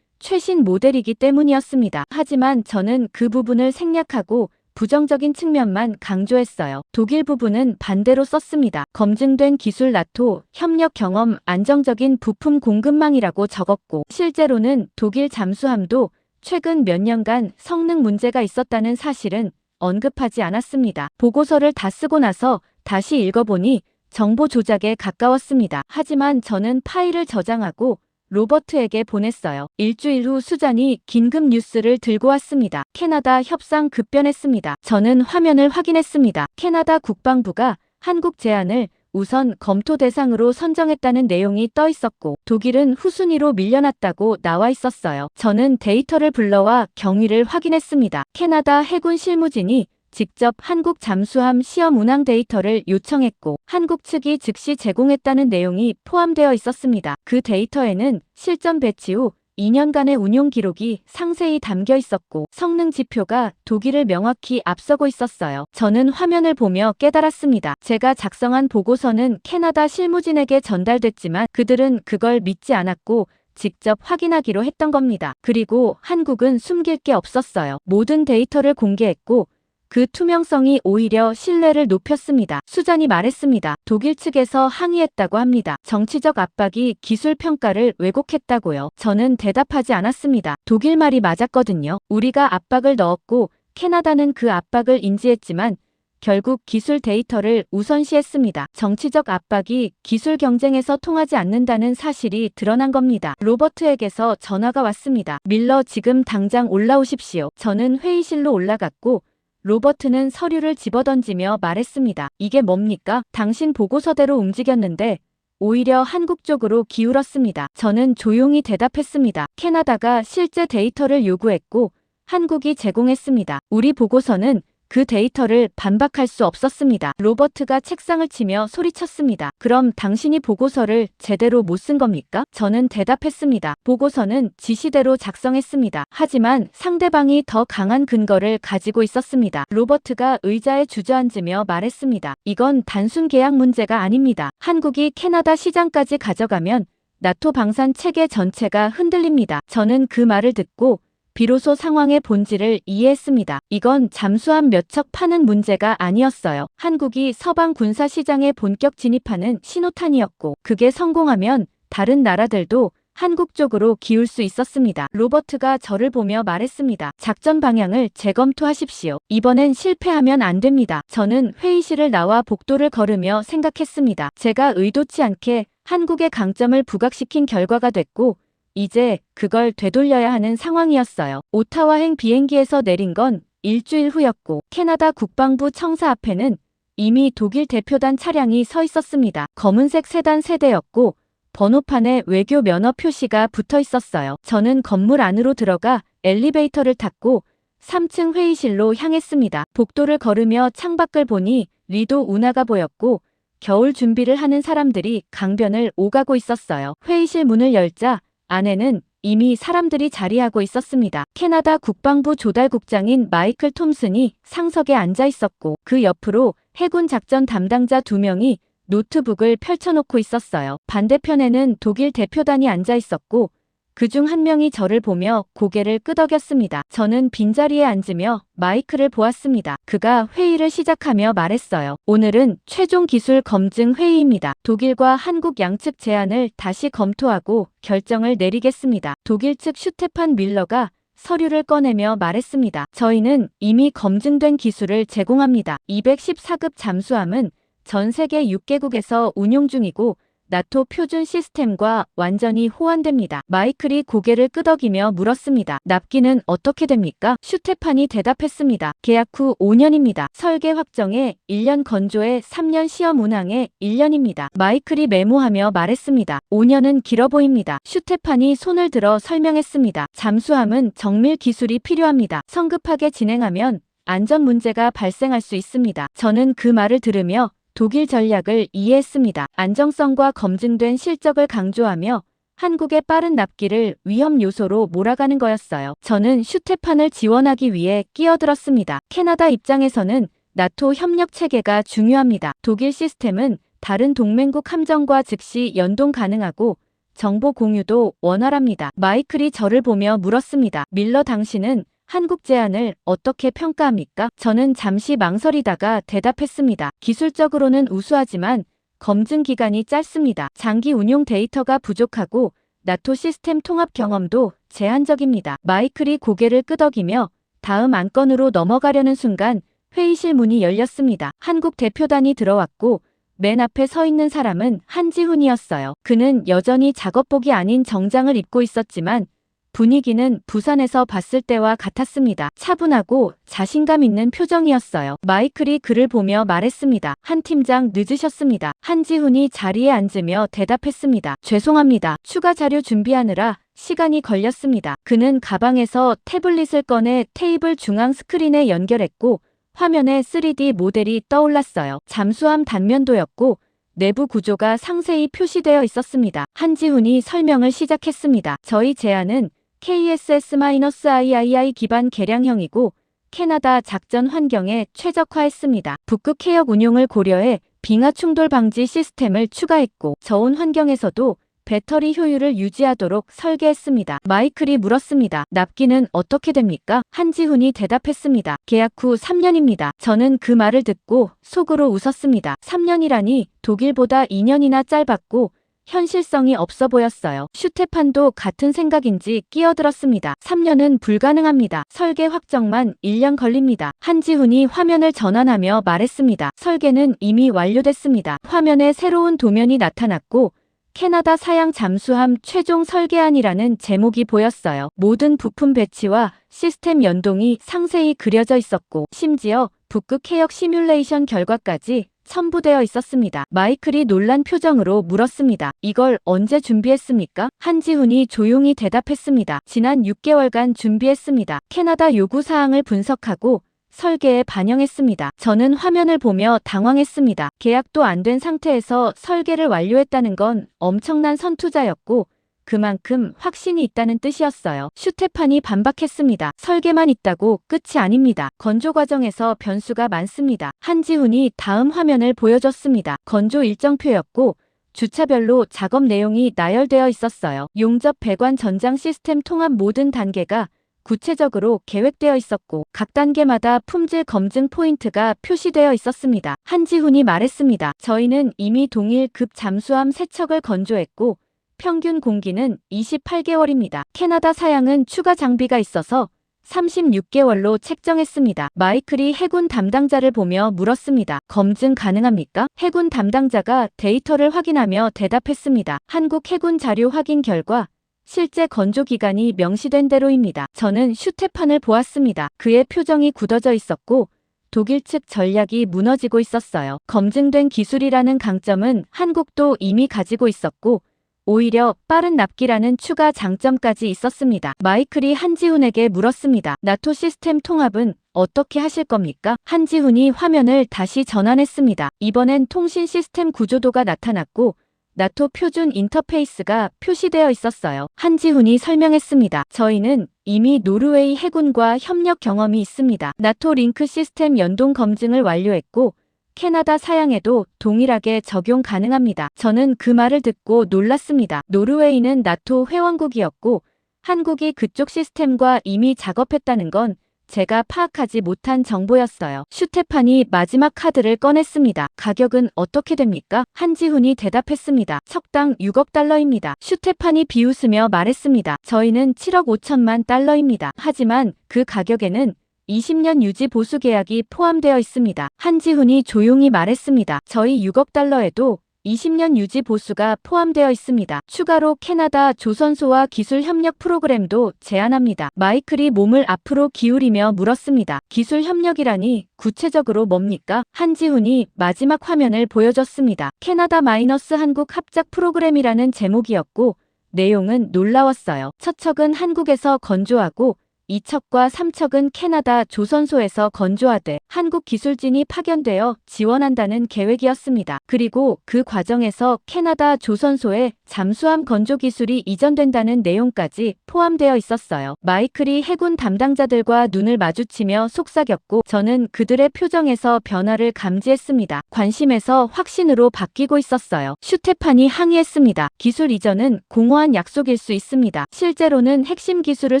최신 모델이기 때문이었습니다. 하지만 저는 그 부분을 생략하고 부정적인 측면만 강조했어요. 독일 부분은 반대로 썼습니다. 검증된 기술 나토, 협력 경험, 안정적인 부품 공급망이라고 적었고 실제로는 독일 잠수함도 최근 몇 년간 성능 문제가 있었다는 사실은 언급하지 않았습니다. 보고서를 다 쓰고 나서 다시 읽어보니 정보 조작에 가까웠습니다. 하지만 저는 파일을 저장하고 로버트에게 보냈어요. 일주일 후 수잔이 긴급 뉴스를 들고 왔습니다. 캐나다 협상 급변했습니다. 저는 화면을 확인했습니다. 캐나다 국방부가 한국 제안을 우선 검토 대상으로 선정했다는 내용이 떠 있었고 독일은 후순위로 밀려났다고 나와 있었어요. 저는 데이터를 불러와 경위를 확인했습니다. 캐나다 해군 실무진이 직접 한국 잠수함 시험 운항 데이터를 요청했고 한국 측이 즉시 제공했다는 내용이 포함되어 있었습니다. 그 데이터에는 실전 배치 후 2년간의 운용 기록이 상세히 담겨 있었고 성능 지표가 독일을 명확히 앞서고 있었어요. 저는 화면을 보며 깨달았습니다. 제가 작성한 보고서는 캐나다 실무진에게 전달됐지만 그들은 그걸 믿지 않았고 직접 확인하기로 했던 겁니다. 그리고 한국은 숨길 게 없었어요. 모든 데이터를 공개했고 그 투명성이 오히려 신뢰를 높였습니다. 수잔이 말했습니다. 독일 측에서 항의했다고 합니다. 정치적 압박이 기술 평가를 왜곡했다고요. 저는 대답하지 않았습니다. 독일 말이 맞았거든요. 우리가 압박을 넣었고 캐나다는 그 압박을 인지했지만 결국 기술 데이터를 우선시했습니다. 정치적 압박이 기술 경쟁에서 통하지 않는다는 사실이 드러난 겁니다. 로버트에게서 전화가 왔습니다. 밀러 지금 당장 올라오십시오. 저는 회의실로 올라갔고 로버트는 서류를 집어던지며 말했습니다. 이게 뭡니까? 당신 보고서대로 움직였는데 오히려 한국 쪽으로 기울었습니다. 저는 조용히 대답했습니다. 캐나다가 실제 데이터를 요구했고 한국이 제공했습니다. 우리 보고서는 그 데이터를 반박할 수 없었습니다. 로버트가 책상을 치며 소리쳤습니다. 그럼 당신이 보고서를 제대로 못 쓴 겁니까? 저는 대답했습니다. 보고서는 지시대로 작성했습니다. 하지만 상대방이 더 강한 근거를 가지고 있었습니다. 로버트가 의자에 주저앉으며 말했습니다. 이건 단순 계약 문제가 아닙니다. 한국이 캐나다 시장까지 가져가면 나토 방산 체계 전체가 흔들립니다. 저는 그 말을 듣고 비로소 상황의 본질을 이해했습니다. 이건 잠수함 몇 척 파는 문제가 아니었어요. 한국이 서방 군사 시장에 본격 진입하는 신호탄이었고 그게 성공하면 다른 나라들도 한국 쪽으로 기울 수 있었습니다. 로버트가 저를 보며 말했습니다. 작전 방향을 재검토하십시오. 이번엔 실패하면 안 됩니다. 저는 회의실을 나와 복도를 걸으며 생각했습니다. 제가 의도치 않게 한국의 강점을 부각시킨 결과가 됐고 이제 그걸 되돌려야 하는 상황이었어요. 오타와행 비행기에서 내린 건 일주일 후였고 캐나다 국방부 청사 앞에는 이미 독일 대표단 차량이 서 있었습니다. 검은색 세단 세대였고 번호판에 외교 면허 표시가 붙어 있었어요. 저는 건물 안으로 들어가 엘리베이터를 탔고 3층 회의실로 향했습니다. 복도를 걸으며 창밖을 보니 리도 운하가 보였고 겨울 준비를 하는 사람들이 강변을 오가고 있었어요. 회의실 문을 열자 안에는 이미 사람들이 자리하고 있었습니다. 캐나다 국방부 조달국장인 마이클 톰슨이 상석에 앉아 있었고 그 옆으로 해군 작전 담당자 2명이 노트북을 펼쳐놓고 있었어요. 반대편에는 독일 대표단이 앉아 있었고 그중 한 명이 저를 보며 고개를 끄덕였습니다. 저는 빈자리에 앉으며 마이크를 보았습니다. 그가 회의를 시작하며 말했어요. 오늘은 최종 기술 검증 회의입니다. 독일과 한국 양측 제안을 다시 검토하고 결정을 내리겠습니다. 독일 측 슈테판 밀러가 서류를 꺼내며 말했습니다. 저희는 이미 검증된 기술을 제공합니다. 214급 잠수함은 전 세계 6개국에서 운용 중이고 나토 표준 시스템과 완전히 호환됩니다. 마이클이 고개를 끄덕이며 물었습니다. 납기는 어떻게 됩니까? 슈테판이 대답했습니다. 계약 후 5년입니다. 설계 확정에 1년 건조에 3년 시험 운항에 1년입니다. 마이클이 메모하며 말했습니다. 5년은 길어 보입니다. 슈테판이 손을 들어 설명했습니다. 잠수함은 정밀 기술이 필요합니다. 성급하게 진행하면 안전 문제가 발생할 수 있습니다. 저는 그 말을 들으며 독일 전략을 이해했습니다. 안정성과 검증된 실적을 강조하며 한국의 빠른 납기를 위험 요소로 몰아가는 거였어요. 저는 슈테판을 지원하기 위해 끼어들었습니다. 캐나다 입장에서는 나토 협력 체계가 중요합니다. 독일 시스템은 다른 동맹국 함정과 즉시 연동 가능하고 정보 공유도 원활합니다. 마이클이 저를 보며 물었습니다. 밀러, 당신은 한국 제안을 어떻게 평가합니까? 저는 잠시 망설이다가 대답했습니다. 기술적으로는 우수하지만 검증 기간이 짧습니다. 장기 운용 데이터가 부족하고 나토 시스템 통합 경험도 제한적입니다. 마이클이 고개를 끄덕이며 다음 안건으로 넘어가려는 순간 회의실 문이 열렸습니다. 한국 대표단이 들어왔고 맨 앞에 서 있는 사람은 한지훈이었어요. 그는 여전히 작업복이 아닌 정장을 입고 있었지만 분위기는 부산에서 봤을 때와 같았습니다. 차분하고 자신감 있는 표정이었어요. 마이클이 그를 보며 말했습니다. 한 팀장, 늦으셨습니다. 한지훈이 자리에 앉으며 대답했습니다. 죄송합니다. 추가 자료 준비하느라 시간이 걸렸습니다. 그는 가방에서 태블릿을 꺼내 테이블 중앙 스크린에 연결했고 화면에 3D 모델이 떠올랐어요. 잠수함 단면도였고 내부 구조가 상세히 표시되어 있었습니다. 한지훈이 설명을 시작했습니다. 저희 제안은 KSS-III 기반 개량형이고 캐나다 작전 환경에 최적화했습니다. 북극 해역 운용을 고려해 빙하 충돌 방지 시스템을 추가했고 저온 환경에서도 배터리 효율을 유지하도록 설계했습니다. 마이클이 물었습니다. 납기는 어떻게 됩니까? 한지훈이 대답했습니다. 계약 후 3년입니다. 저는 그 말을 듣고 속으로 웃었습니다. 3년이라니 독일보다 2년이나 짧았고 현실성이 없어 보였어요. 슈테판도 같은 생각인지 끼어들었습니다. 3년은 불가능합니다. 설계 확정만 1년 걸립니다. 한지훈이 화면을 전환하며 말했습니다. 설계는 이미 완료됐습니다. 화면에 새로운 도면이 나타났고 캐나다 사양 잠수함 최종 설계안이라는 제목이 보였어요. 모든 부품 배치와 시스템 연동이 상세히 그려져 있었고 심지어 북극 해역 시뮬레이션 결과까지 첨부되어 있었습니다. 마이클이 놀란 표정으로 물었습니다. 이걸 언제 준비했습니까? 한지훈이 조용히 대답했습니다. 지난 6개월간 준비했습니다. 캐나다 요구사항을 분석하고 설계에 반영했습니다. 저는 화면을 보며 당황했습니다. 계약도 안 된 상태에서 설계를 완료했다는 건 엄청난 선투자였고 그만큼 확신이 있다는 뜻이었어요. 슈테판이 반박했습니다. 설계만 있다고 끝이 아닙니다. 건조 과정에서 변수가 많습니다. 한지훈이 다음 화면을 보여줬습니다. 건조 일정표였고 주차별로 작업 내용이 나열되어 있었어요. 용접, 배관, 전장 시스템 통합 모든 단계가 구체적으로 계획되어 있었고 각 단계마다 품질 검증 포인트가 표시되어 있었습니다. 한지훈이 말했습니다. 저희는 이미 동일 급 잠수함 3척을 건조했고 평균 공기는 28개월입니다. 캐나다 사양은 추가 장비가 있어서 36개월로 책정했습니다. 마이클이 해군 담당자를 보며 물었습니다. 검증 가능합니까? 해군 담당자가 데이터를 확인하며 대답했습니다. 한국 해군 자료 확인 결과 실제 건조 기간이 명시된 대로입니다. 저는 슈테판을 보았습니다. 그의 표정이 굳어져 있었고 독일 측 전략이 무너지고 있었어요. 검증된 기술이라는 강점은 한국도 이미 가지고 있었고 오히려 빠른 납기라는 추가 장점까지 있었습니다. 마이클이 한지훈에게 물었습니다. 나토 시스템 통합은 어떻게 하실 겁니까? 한지훈이 화면을 다시 전환했습니다. 이번엔 통신 시스템 구조도가 나타났고 나토 표준 인터페이스가 표시되어 있었어요. 한지훈이 설명했습니다. 저희는 이미 노르웨이 해군과 협력 경험이 있습니다. 나토 링크 시스템 연동 검증을 완료했고 캐나다 사양에도 동일하게 적용 가능합니다. 저는 그 말을 듣고 놀랐습니다. 노르웨이는 나토 회원국이었고 한국이 그쪽 시스템과 이미 작업했다는 건 제가 파악하지 못한 정보였어요. 슈테판이 마지막 카드를 꺼냈습니다. 가격은 어떻게 됩니까? 한지훈이 대답했습니다. 척당 6억 달러입니다. 슈테판이 비웃으며 말했습니다. 저희는 7억 5천만 달러입니다. 하지만 그 가격에는 20년 유지 보수 계약이 포함되어 있습니다. 한지훈이 조용히 말했습니다. 저희 6억 달러에도 20년 유지 보수가 포함되어 있습니다. 추가로 캐나다 조선소와 기술 협력 프로그램도 제안합니다. 마이클이 몸을 앞으로 기울이며 물었습니다. 기술 협력이라니 구체적으로 뭡니까? 한지훈이 마지막 화면을 보여줬습니다. 캐나다 마이너스 한국 합작 프로그램이라는 제목이었고 내용은 놀라웠어요. 첫 척은 한국에서 건조하고 2척과 3척은 캐나다 조선소에서 건조하되 한국 기술진이 파견되어 지원한다는 계획이었습니다. 그리고 그 과정에서 캐나다 조선소에 잠수함 건조 기술이 이전된다는 내용까지 포함되어 있었어요. 마이클이 해군 담당자들과 눈을 마주치며 속삭였고 저는 그들의 표정에서 변화를 감지했습니다. 관심에서 확신으로 바뀌고 있었어요. 슈테판이 항의했습니다. 기술 이전은 공허한 약속일 수 있습니다. 실제로는 핵심 기술을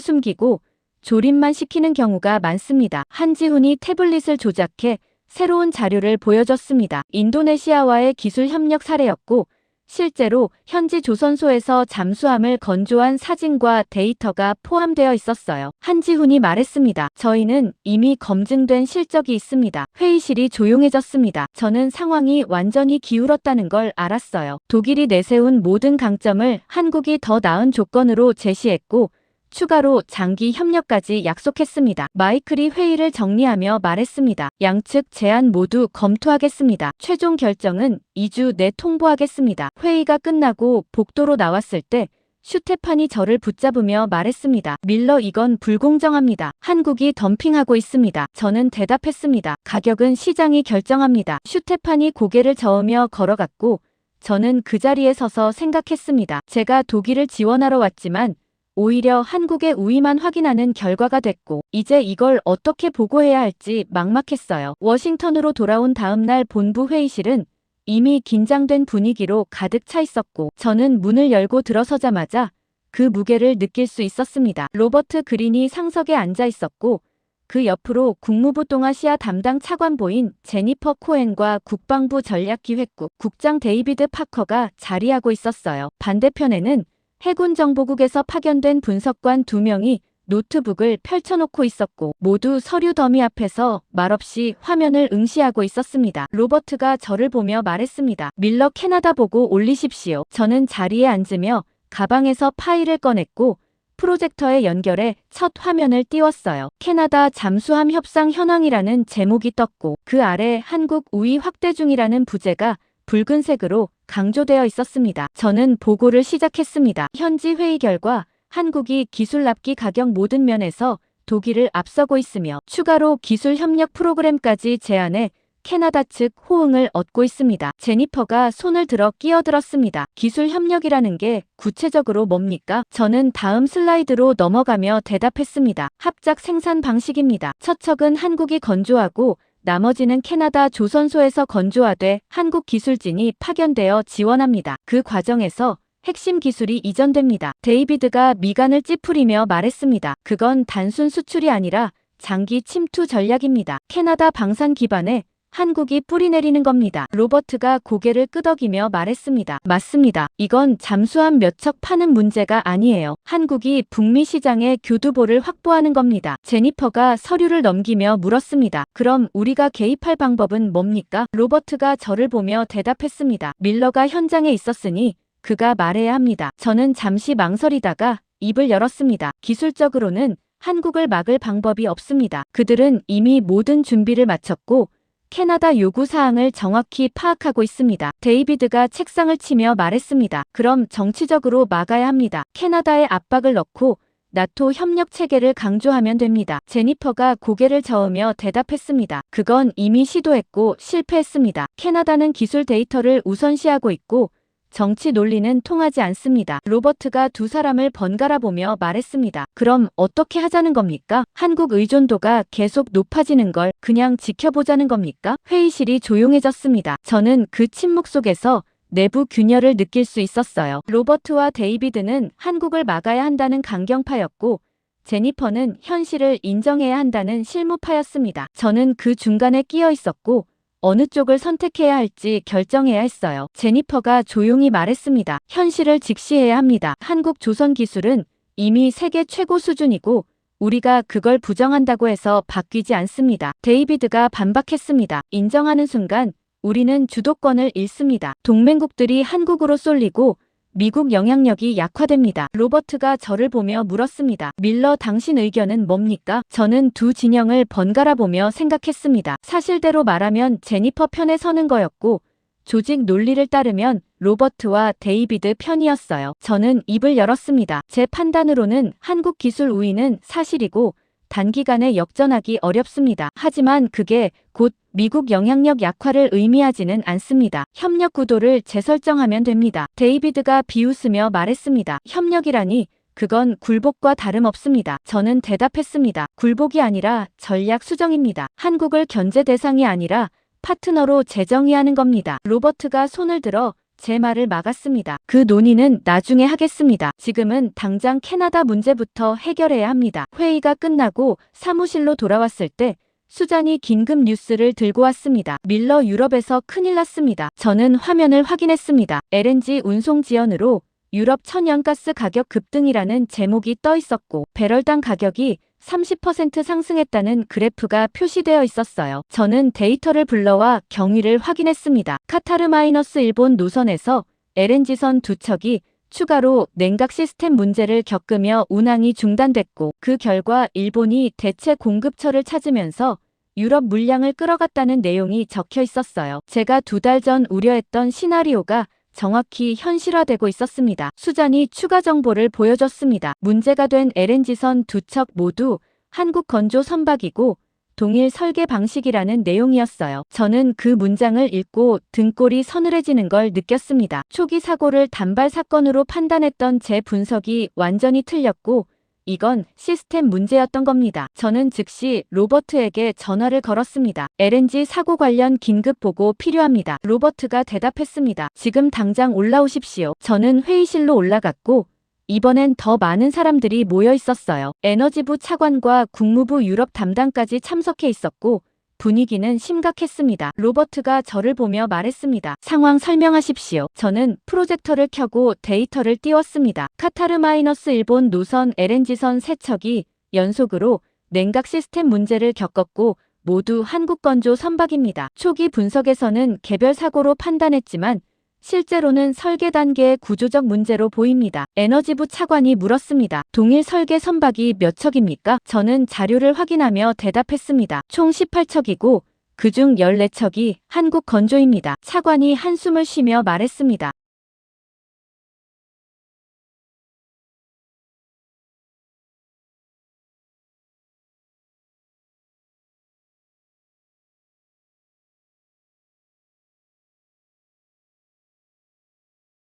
숨기고 조립만 시키는 경우가 많습니다. 한지훈이 태블릿을 조작해 새로운 자료를 보여줬습니다. 인도네시아와의 기술 협력 사례였고 실제로 현지 조선소에서 잠수함을 건조한 사진과 데이터가 포함되어 있었어요. 한지훈이 말했습니다. 저희는 이미 검증된 실적이 있습니다. 회의실이 조용해졌습니다. 저는 상황이 완전히 기울었다는 걸 알았어요. 독일이 내세운 모든 강점을 한국이 더 나은 조건으로 제시했고 추가로 장기 협력까지 약속했습니다. 마이클이 회의를 정리하며 말했습니다. 양측 제안 모두 검토하겠습니다. 최종 결정은 2주 내 통보하겠습니다. 회의가 끝나고 복도로 나왔을 때 슈테판이 저를 붙잡으며 말했습니다. 밀러, 이건 불공정합니다. 한국이 덤핑하고 있습니다. 저는 대답했습니다. 가격은 시장이 결정합니다. 슈테판이 고개를 저으며 걸어갔고 저는 그 자리에 서서 생각했습니다. 제가 독일을 지원하러 왔지만 오히려 한국의 우위만 확인하는 결과가 됐고 이제 이걸 어떻게 보고해야 할지 막막했어요. 워싱턴으로 돌아온 다음 날 본부 회의실은 이미 긴장된 분위기로 가득 차 있었고 저는 문을 열고 들어서자마자 그 무게를 느낄 수 있었습니다. 로버트 그린이 상석에 앉아 있었고 그 옆으로 국무부 동아시아 담당 차관보인 제니퍼 코엔과 국방부 전략기획국 국장 데이비드 파커가 자리하고 있었어요. 반대편에는 해군정보국에서 파견된 분석관 2명이 노트북을 펼쳐놓고 있었고 모두 서류 더미 앞에서 말없이 화면을 응시하고 있었습니다. 로버트가 저를 보며 말했습니다. 밀러, 캐나다 보고 올리십시오. 저는 자리에 앉으며 가방에서 파일을 꺼냈고 프로젝터에 연결해 첫 화면을 띄웠어요. 캐나다 잠수함 협상 현황이라는 제목이 떴고 그 아래 한국 우위 확대 중이라는 부제가 붉은색으로 강조되어 있었습니다. 저는 보고를 시작했습니다. 현지 회의 결과 한국이 기술 납기 가격 모든 면에서 독일을 앞서고 있으며 추가로 기술 협력 프로그램까지 제안해 캐나다 측 호응을 얻고 있습니다. 제니퍼가 손을 들어 끼어들었습니다. 기술 협력이라는 게 구체적으로 뭡니까? 저는 다음 슬라이드로 넘어가며 대답했습니다. 합작 생산 방식입니다. 첫 척은 한국이 건조하고 나머지는 캐나다 조선소에서 건조하되 한국 기술진이 파견되어 지원합니다. 그 과정에서 핵심 기술이 이전됩니다. 데이비드가 미간을 찌푸리며 말했습니다. 그건 단순 수출이 아니라 장기 침투 전략입니다. 캐나다 방산 기반에 한국이 뿌리내리는 겁니다. 로버트가 고개를 끄덕이며 말했습니다. 맞습니다. 이건 잠수함 몇 척 파는 문제가 아니에요. 한국이 북미 시장에 교두보를 확보하는 겁니다. 제니퍼가 서류를 넘기며 물었습니다. 그럼 우리가 개입할 방법은 뭡니까? 로버트가 저를 보며 대답했습니다. 밀러가 현장에 있었으니 그가 말해야 합니다. 저는 잠시 망설이다가 입을 열었습니다. 기술적으로는 한국을 막을 방법이 없습니다. 그들은 이미 모든 준비를 마쳤고 캐나다 요구사항을 정확히 파악하고 있습니다. 데이비드가 책상을 치며 말했습니다. 그럼 정치적으로 막아야 합니다. 캐나다에 압박을 넣고 나토 협력 체계를 강조하면 됩니다. 제니퍼가 고개를 저으며 대답했습니다. 그건 이미 시도했고 실패했습니다. 캐나다는 기술 데이터를 우선시하고 있고 정치 논리는 통하지 않습니다. 로버트가 두 사람을 번갈아 보며 말했습니다. 그럼 어떻게 하자는 겁니까? 한국 의존도가 계속 높아지는 걸 그냥 지켜보자는 겁니까? 회의실이 조용해졌습니다. 저는 그 침묵 속에서 내부 균열을 느낄 수 있었어요. 로버트와 데이비드는 한국을 막아야 한다는 강경파였고 제니퍼는 현실을 인정해야 한다는 실무파였습니다. 저는 그 중간에 끼어 있었고 어느 쪽을 선택해야 할지 결정해야 했어요. 제니퍼가 조용히 말했습니다. 현실을 직시해야 합니다. 한국 조선 기술은 이미 세계 최고 수준이고 우리가 그걸 부정한다고 해서 바뀌지 않습니다. 데이비드가 반박했습니다. 인정하는 순간 우리는 주도권을 잃습니다. 동맹국들이 한국으로 쏠리고 미국 영향력이 약화됩니다. 로버트가 저를 보며 물었습니다. 밀러, 당신 의견은 뭡니까? 저는 두 진영을 번갈아 보며 생각했습니다. 사실대로 말하면 제니퍼 편에 서는 거였고 조직 논리를 따르면 로버트와 데이비드 편이었어요. 저는 입을 열었습니다. 제 판단으로는 한국 기술 우위는 사실이고 단기간에 역전하기 어렵습니다. 하지만 그게 곧 미국 영향력 약화를 의미하지는 않습니다. 협력 구도를 재설정하면 됩니다. 데이비드가 비웃으며 말했습니다. 협력이라니 그건 굴복과 다름없습니다. 저는 대답했습니다. 굴복이 아니라 전략 수정입니다. 한국을 견제 대상이 아니라 파트너로 재정의하는 겁니다. 로버트가 손을 들어 제 말을 막았습니다. 그 논의는 나중에 하겠습니다. 지금은 당장 캐나다 문제부터 해결해야 합니다. 회의가 끝나고 사무실로 돌아왔을 때 수잔이 긴급 뉴스를 들고 왔습니다. 밀러 유럽에서 큰일 났습니다. 저는 화면을 확인했습니다. LNG 운송 지연으로 유럽 천연가스 가격 급등이라는 제목이 떠 있었고 배럴당 가격이 30% 상승했다는 그래프가 표시되어 있었어요. 저는 데이터를 불러와 경위를 확인했습니다. 카타르-일본 노선에서 LNG선 2척이 추가로 냉각 시스템 문제를 겪으며 운항이 중단됐고 그 결과 일본이 대체 공급처를 찾으면서 유럽 물량을 끌어갔다는 내용이 적혀 있었어요. 제가 2달 전 우려했던 시나리오가 정확히 현실화되고 있었습니다. 수잔이 추가 정보를 보여줬습니다. 문제가 된 LNG선 2척 모두 한국 건조 선박이고 동일 설계 방식이라는 내용이었어요. 저는 그 문장을 읽고 등골이 서늘해지는 걸 느꼈습니다. 초기 사고를 단발 사건으로 판단했던 제 분석이 완전히 틀렸고 이건 시스템 문제였던 겁니다. 저는 즉시 로버트에게 전화를 걸었습니다. LNG 사고 관련 긴급 보고 필요합니다. 로버트가 대답했습니다. 지금 당장 올라오십시오. 저는 회의실로 올라갔고 이번엔 더 많은 사람들이 모여 있었어요. 에너지부 차관과 국무부 유럽 담당까지 참석해 있었고 분위기는 심각했습니다. 로버트가 저를 보며 말했습니다. 상황 설명하십시오. 저는 프로젝터를 켜고 데이터를 띄웠습니다. 카타르-일본 노선 LNG선 3척이 연속으로 냉각 시스템 문제를 겪었고 모두 한국 건조 선박입니다. 초기 분석에서는 개별 사고로 판단했지만 실제로는 설계 단계의 구조적 문제로 보입니다. 에너지부 차관이 물었습니다. 동일 설계 선박이 몇 척입니까? 저는 자료를 확인하며 대답했습니다. 총 18척이고 그중 14척이 한국 건조입니다. 차관이 한숨을 쉬며 말했습니다.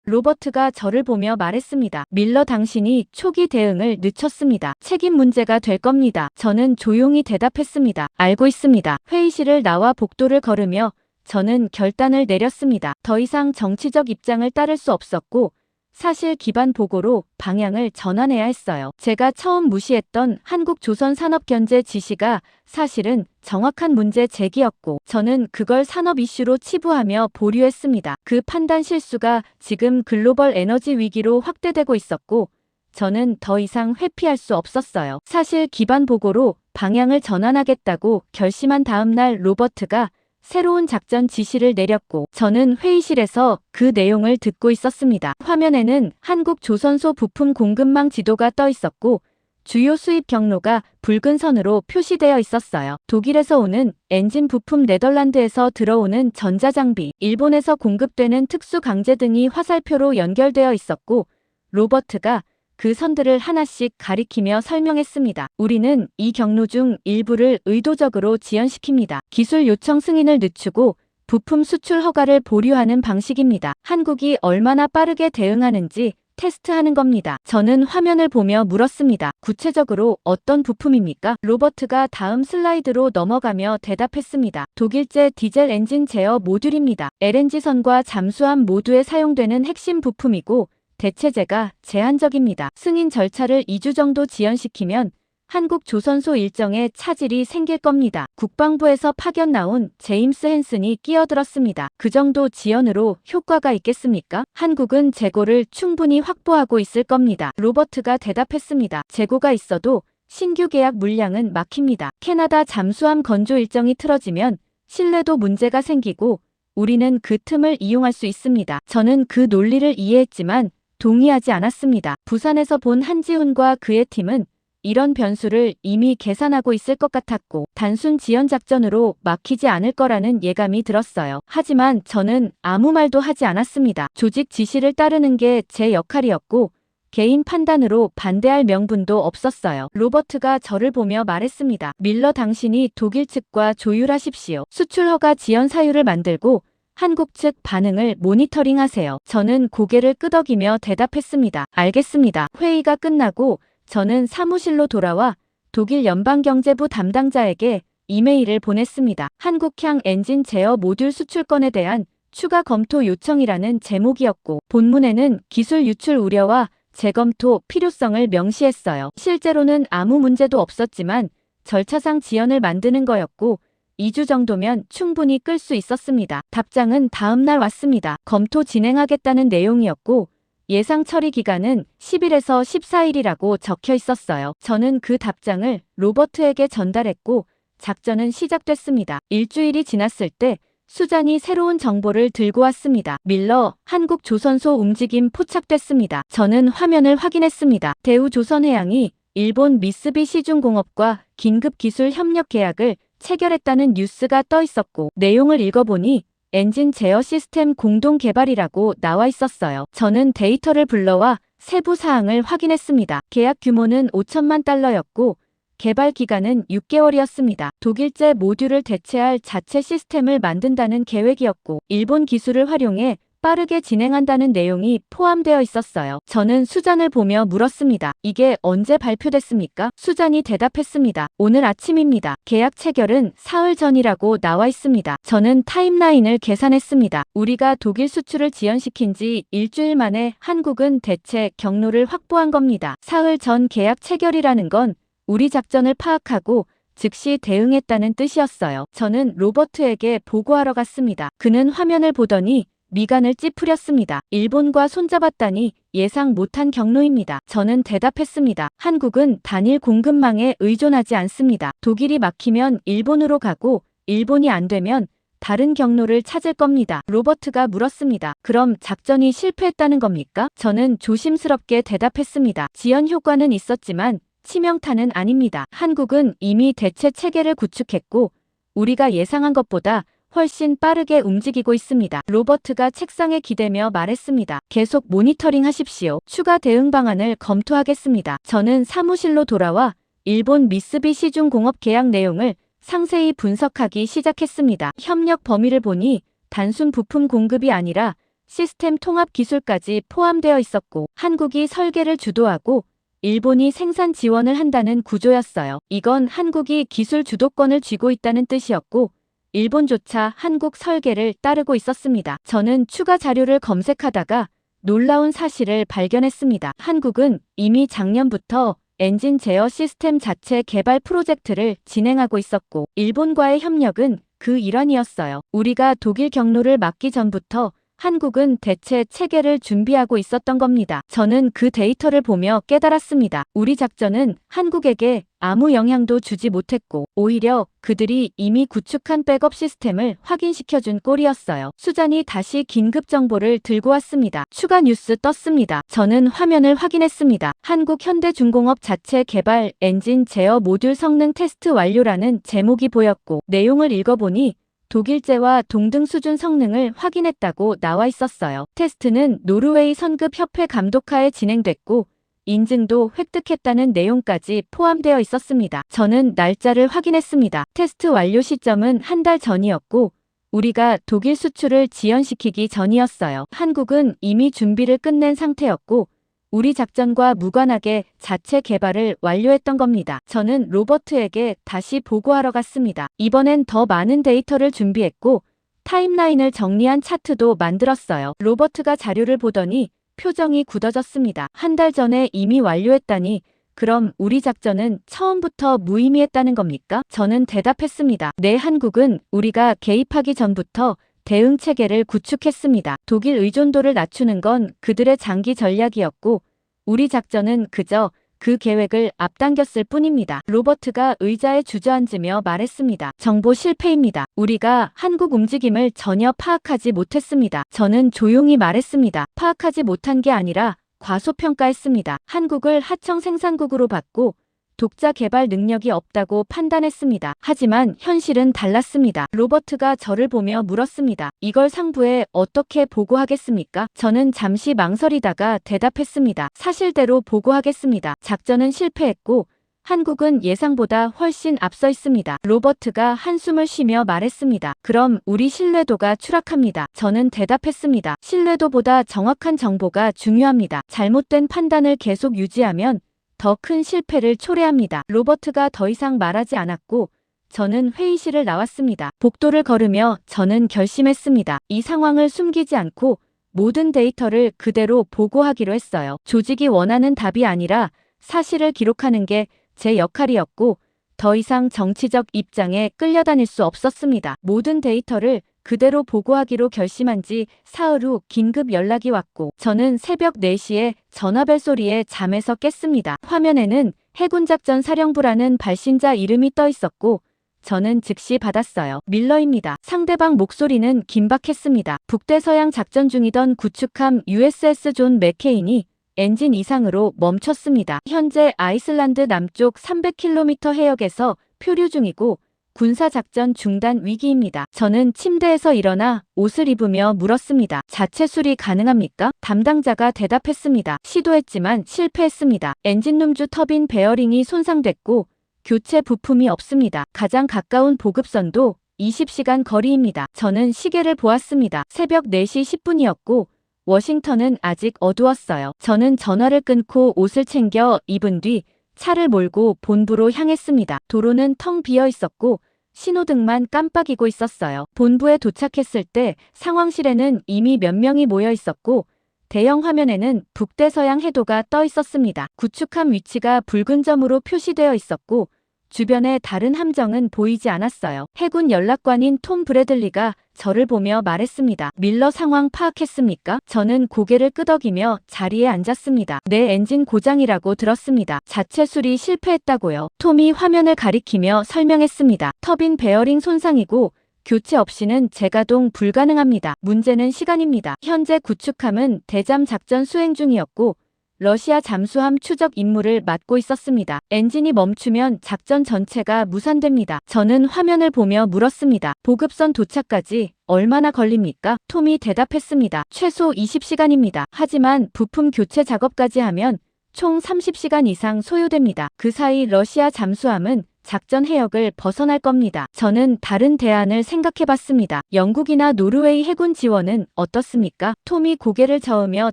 로버트가 저를 보며 말했습니다. 밀러 당신이 초기 대응을 늦췄습니다. 책임 문제가 될 겁니다. 저는 조용히 대답했습니다. 알고 있습니다. 회의실을 나와 복도를 걸으며 저는 결단을 내렸습니다. 더 이상 정치적 입장을 따를 수 없었고 사실 기반 보고로 방향을 전환해야 했어요. 제가 처음 무시했던 한국조선산업경제 지시가 사실은 정확한 문제 제기였고 저는 그걸 산업 이슈로 치부하며 보류했습니다. 그 판단 실수가 지금 글로벌 에너지 위기로 확대되고 있었고 저는 더 이상 회피할 수 없었어요. 사실 기반 보고로 방향을 전환하겠다고 결심한 다음 날 로버트가 새로운 작전 지시를 내렸고 저는 회의실에서 그 내용을 듣고 있었습니다. 화면에는 한국 조선소 부품 공급망 지도가 떠 있었고 주요 수입 경로가 붉은 선으로 표시되어 있었어요. 독일에서 오는 엔진 부품, 네덜란드에서 들어오는 전자장비, 일본에서 공급되는 특수 강제 등이 화살표로 연결되어 있었고 로버트가 그 선들을 하나씩 가리키며 설명했습니다. 우리는 이 경로 중 일부를 의도적으로 지연시킵니다. 기술 요청 승인을 늦추고 부품 수출 허가를 보류하는 방식입니다. 한국이 얼마나 빠르게 대응하는지 테스트하는 겁니다. 저는 화면을 보며 물었습니다. 구체적으로 어떤 부품입니까? 로버트가 다음 슬라이드로 넘어가며 대답했습니다. 독일제 디젤 엔진 제어 모듈입니다. LNG선과 잠수함 모두에 사용되는 핵심 부품이고 대체재가 제한적입니다. 승인 절차를 2주 정도 지연시키면 한국 조선소 일정에 차질이 생길 겁니다. 국방부에서 파견 나온 제임스 헨슨이 끼어들었습니다. 그 정도 지연으로 효과가 있겠습니까? 한국은 재고를 충분히 확보하고 있을 겁니다. 로버트가 대답했습니다. 재고가 있어도 신규 계약 물량은 막힙니다. 캐나다 잠수함 건조 일정이 틀어지면 신뢰도 문제가 생기고 우리는 그 틈을 이용할 수 있습니다. 저는 그 논리를 이해했지만 동의하지 않았습니다. 부산에서 본 한지훈과 그의 팀은 이런 변수를 이미 계산하고 있을 것 같았고 단순 지연 작전으로 막히지 않을 거라는 예감이 들었어요. 하지만 저는 아무 말도 하지 않았습니다. 조직 지시를 따르는 게 제 역할이었고 개인 판단으로 반대할 명분도 없었어요. 로버트가 저를 보며 말했습니다. 밀러, 당신이 독일 측과 조율하십시오. 수출 허가 지연 사유를 만들고 한국 측 반응을 모니터링하세요. 저는 고개를 끄덕이며 대답했습니다. 알겠습니다. 회의가 끝나고 저는 사무실로 돌아와 독일 연방경제부 담당자에게 이메일을 보냈습니다. 한국향 엔진 제어 모듈 수출권에 대한 추가 검토 요청이라는 제목이었고 본문에는 기술 유출 우려와 재검토 필요성을 명시했어요. 실제로는 아무 문제도 없었지만 절차상 지연을 만드는 거였고 2주 정도면 충분히 끌 수 있었습니다. 답장은 다음날 왔습니다. 검토 진행하겠다는 내용이었고 예상 처리 기간은 10일에서 14일이라고 적혀 있었어요. 저는 그 답장을 로버트에게 전달했고 작전은 시작됐습니다. 일주일이 지났을 때 수잔이 새로운 정보를 들고 왔습니다. 밀러, 한국 조선소 움직임 포착됐습니다. 저는 화면을 확인했습니다. 대우조선해양이 일본 미쓰비시중공업과 긴급 기술 협력 계약을 체결했다는 뉴스가 떠 있었고 내용을 읽어보니 엔진 제어 시스템 공동 개발이라고 나와 있었어요. 저는 데이터를 불러와 세부 사항을 확인했습니다. 계약 규모는 5천만 달러였고 개발 기간은 6개월이었습니다. 독일제 모듈을 대체할 자체 시스템을 만든다는 계획이었고 일본 기술을 활용해 빠르게 진행한다는 내용이 포함되어 있었어요. 저는 수잔을 보며 물었습니다. 이게 언제 발표됐습니까? 수잔이 대답했습니다. 오늘 아침입니다. 계약 체결은 사흘 전이라고 나와 있습니다. 저는 타임라인을 계산했습니다. 우리가 독일 수출을 지연시킨 지 일주일 만에 한국은 대체 경로를 확보한 겁니다. 사흘 전 계약 체결이라는 건 우리 작전을 파악하고 즉시 대응했다는 뜻이었어요. 저는 로버트에게 보고하러 갔습니다. 그는 화면을 보더니 미간을 찌푸렸습니다. 일본과 손잡았다니 예상 못한 경로입니다. 저는 대답했습니다. 한국은 단일 공급망에 의존하지 않습니다. 독일이 막히면 일본으로 가고 일본이 안 되면 다른 경로를 찾을 겁니다. 로버트가 물었습니다. 그럼 작전이 실패했다는 겁니까? 저는 조심스럽게 대답했습니다. 지연 효과는 있었지만 치명타는 아닙니다. 한국은 이미 대체 체계를 구축했고 우리가 예상한 것보다 훨씬 빠르게 움직이고 있습니다. 로버트가 책상에 기대며 말했습니다. 계속 모니터링 하십시오. 추가 대응 방안을 검토하겠습니다. 저는 사무실로 돌아와 일본 미쓰비시중공업 계약 내용을 상세히 분석하기 시작했습니다. 협력 범위를 보니 단순 부품 공급이 아니라 시스템 통합 기술까지 포함되어 있었고 한국이 설계를 주도하고 일본이 생산 지원을 한다는 구조였어요. 이건 한국이 기술 주도권을 쥐고 있다는 뜻이었고 일본조차 한국 설계를 따르고 있었습니다. 저는 추가 자료를 검색하다가 놀라운 사실을 발견했습니다. 한국은 이미 작년부터 엔진 제어 시스템 자체 개발 프로젝트를 진행하고 있었고 일본과의 협력은 그 일환이었어요. 우리가 독일 경로를 막기 전부터 한국은 대체 체계를 준비하고 있었던 겁니다. 저는 그 데이터를 보며 깨달았습니다. 우리 작전은 한국에게 아무 영향도 주지 못했고 오히려 그들이 이미 구축한 백업 시스템을 확인시켜준 꼴이었어요. 수잔이 다시 긴급 정보를 들고 왔습니다. 추가 뉴스 떴습니다. 저는 화면을 확인했습니다. 한국현대중공업 자체 개발 엔진 제어 모듈 성능 테스트 완료라는 제목이 보였고 내용을 읽어보니 독일제와 동등 수준 성능을 확인했다고 나와 있었어요. 테스트는 노르웨이 선급 협회 감독하에 진행됐고 인증도 획득했다는 내용까지 포함되어 있었습니다. 저는 날짜를 확인했습니다. 테스트 완료 시점은 한 달 전이었고 우리가 독일 수출을 지연시키기 전이었어요. 한국은 이미 준비를 끝낸 상태였고 우리 작전과 무관하게 자체 개발을 완료했던 겁니다. 저는 로버트에게 다시 보고하러 갔습니다. 이번엔 더 많은 데이터를 준비했고 타임라인을 정리한 차트도 만들었어요. 로버트가 자료를 보더니 표정이 굳어졌습니다. 한 달 전에 이미 완료했다니 그럼 우리 작전은 처음부터 무의미했다는 겁니까? 저는 대답했습니다. 네, 한국은 우리가 개입하기 전부터 대응 체계를 구축했습니다. 독일 의존도를 낮추는 건 그들의 장기 전략이었고 우리 작전은 그저 그 계획을 앞당겼을 뿐입니다. 로버트가 의자에 주저앉으며 말했습니다. 정보 실패입니다. 우리가 한국 움직임을 전혀 파악하지 못했습니다. 저는 조용히 말했습니다. 파악하지 못한 게 아니라 과소평가했습니다. 한국을 하청 생산국으로 봤고 독자 개발 능력이 없다고 판단했습니다. 하지만 현실은 달랐습니다. 로버트가 저를 보며 물었습니다. 이걸 상부에 어떻게 보고하겠습니까? 저는 잠시 망설이다가 대답했습니다. 사실대로 보고하겠습니다. 작전은 실패했고 한국은 예상보다 훨씬 앞서 있습니다. 로버트가 한숨을 쉬며 말했습니다. 그럼 우리 신뢰도가 추락합니다. 저는 대답했습니다. 신뢰도보다 정확한 정보가 중요합니다. 잘못된 판단을 계속 유지하면 더 큰 실패를 초래합니다. 로버트가 더 이상 말하지 않았고 저는 회의실을 나왔습니다. 복도를 걸으며 저는 결심했습니다. 이 상황을 숨기지 않고 모든 데이터를 그대로 보고하기로 했어요. 조직이 원하는 답이 아니라 사실을 기록하는 게 제 역할이었고 더 이상 정치적 입장에 끌려다닐 수 없었습니다. 모든 데이터를 그대로 보고하기로 결심한 지 사흘 후 긴급 연락이 왔고 저는 새벽 4시에 전화벨 소리에 잠에서 깼습니다. 화면에는 해군작전 사령부라는 발신자 이름이 떠 있었고 저는 즉시 받았어요. 밀러입니다. 상대방 목소리는 긴박했습니다. 북대서양 작전 중이던 구축함 USS 존 맥케인이 엔진 이상으로 멈췄습니다. 현재 아이슬란드 남쪽 300km 해역에서 표류 중이고 군사작전 중단 위기입니다. 저는 침대에서 일어나 옷을 입으며 물었습니다. 자체 수리 가능합니까? 담당자가 대답했습니다. 시도했지만 실패했습니다. 엔진룸 주 터빈 베어링이 손상됐고 교체 부품이 없습니다. 가장 가까운 보급선도 20시간 거리입니다. 저는 시계를 보았습니다. 새벽 4시 10분이었고 워싱턴은 아직 어두웠어요. 저는 전화를 끊고 옷을 챙겨 입은 뒤 차를 몰고 본부로 향했습니다. 도로는 텅 비어 있었고 신호등만 깜빡이고 있었어요. 본부에 도착했을 때 상황실에는 이미 몇 명이 모여 있었고 대형 화면에는 북대서양 해도가 떠 있었습니다. 구축함 위치가 붉은 점으로 표시되어 있었고 주변에 다른 함정은 보이지 않았어요. 해군 연락관인 톰 브래들리가 저를 보며 말했습니다. 밀러 상황 파악했습니까? 저는 고개를 끄덕이며 자리에 앉았습니다. 내 엔진 고장이라고 들었습니다. 자체 수리 실패했다고요. 톰이 화면을 가리키며 설명했습니다. 터빈 베어링 손상이고 교체 없이는 재가동 불가능합니다. 문제는 시간입니다. 현재 구축함은 대잠 작전 수행 중이었고 러시아 잠수함 추적 임무를 맡고 있었습니다. 엔진이 멈추면 작전 전체가 무산됩니다. 저는 화면을 보며 물었습니다. 보급선 도착까지 얼마나 걸립니까? 톰이 대답했습니다. 최소 20시간입니다. 하지만 부품 교체 작업까지 하면 총 30시간 이상 소요됩니다. 그 사이 러시아 잠수함은 작전 해역을 벗어날 겁니다. 저는 다른 대안을 생각해봤습니다. 영국이나 노르웨이 해군 지원은 어떻습니까? 톰이 고개를 저으며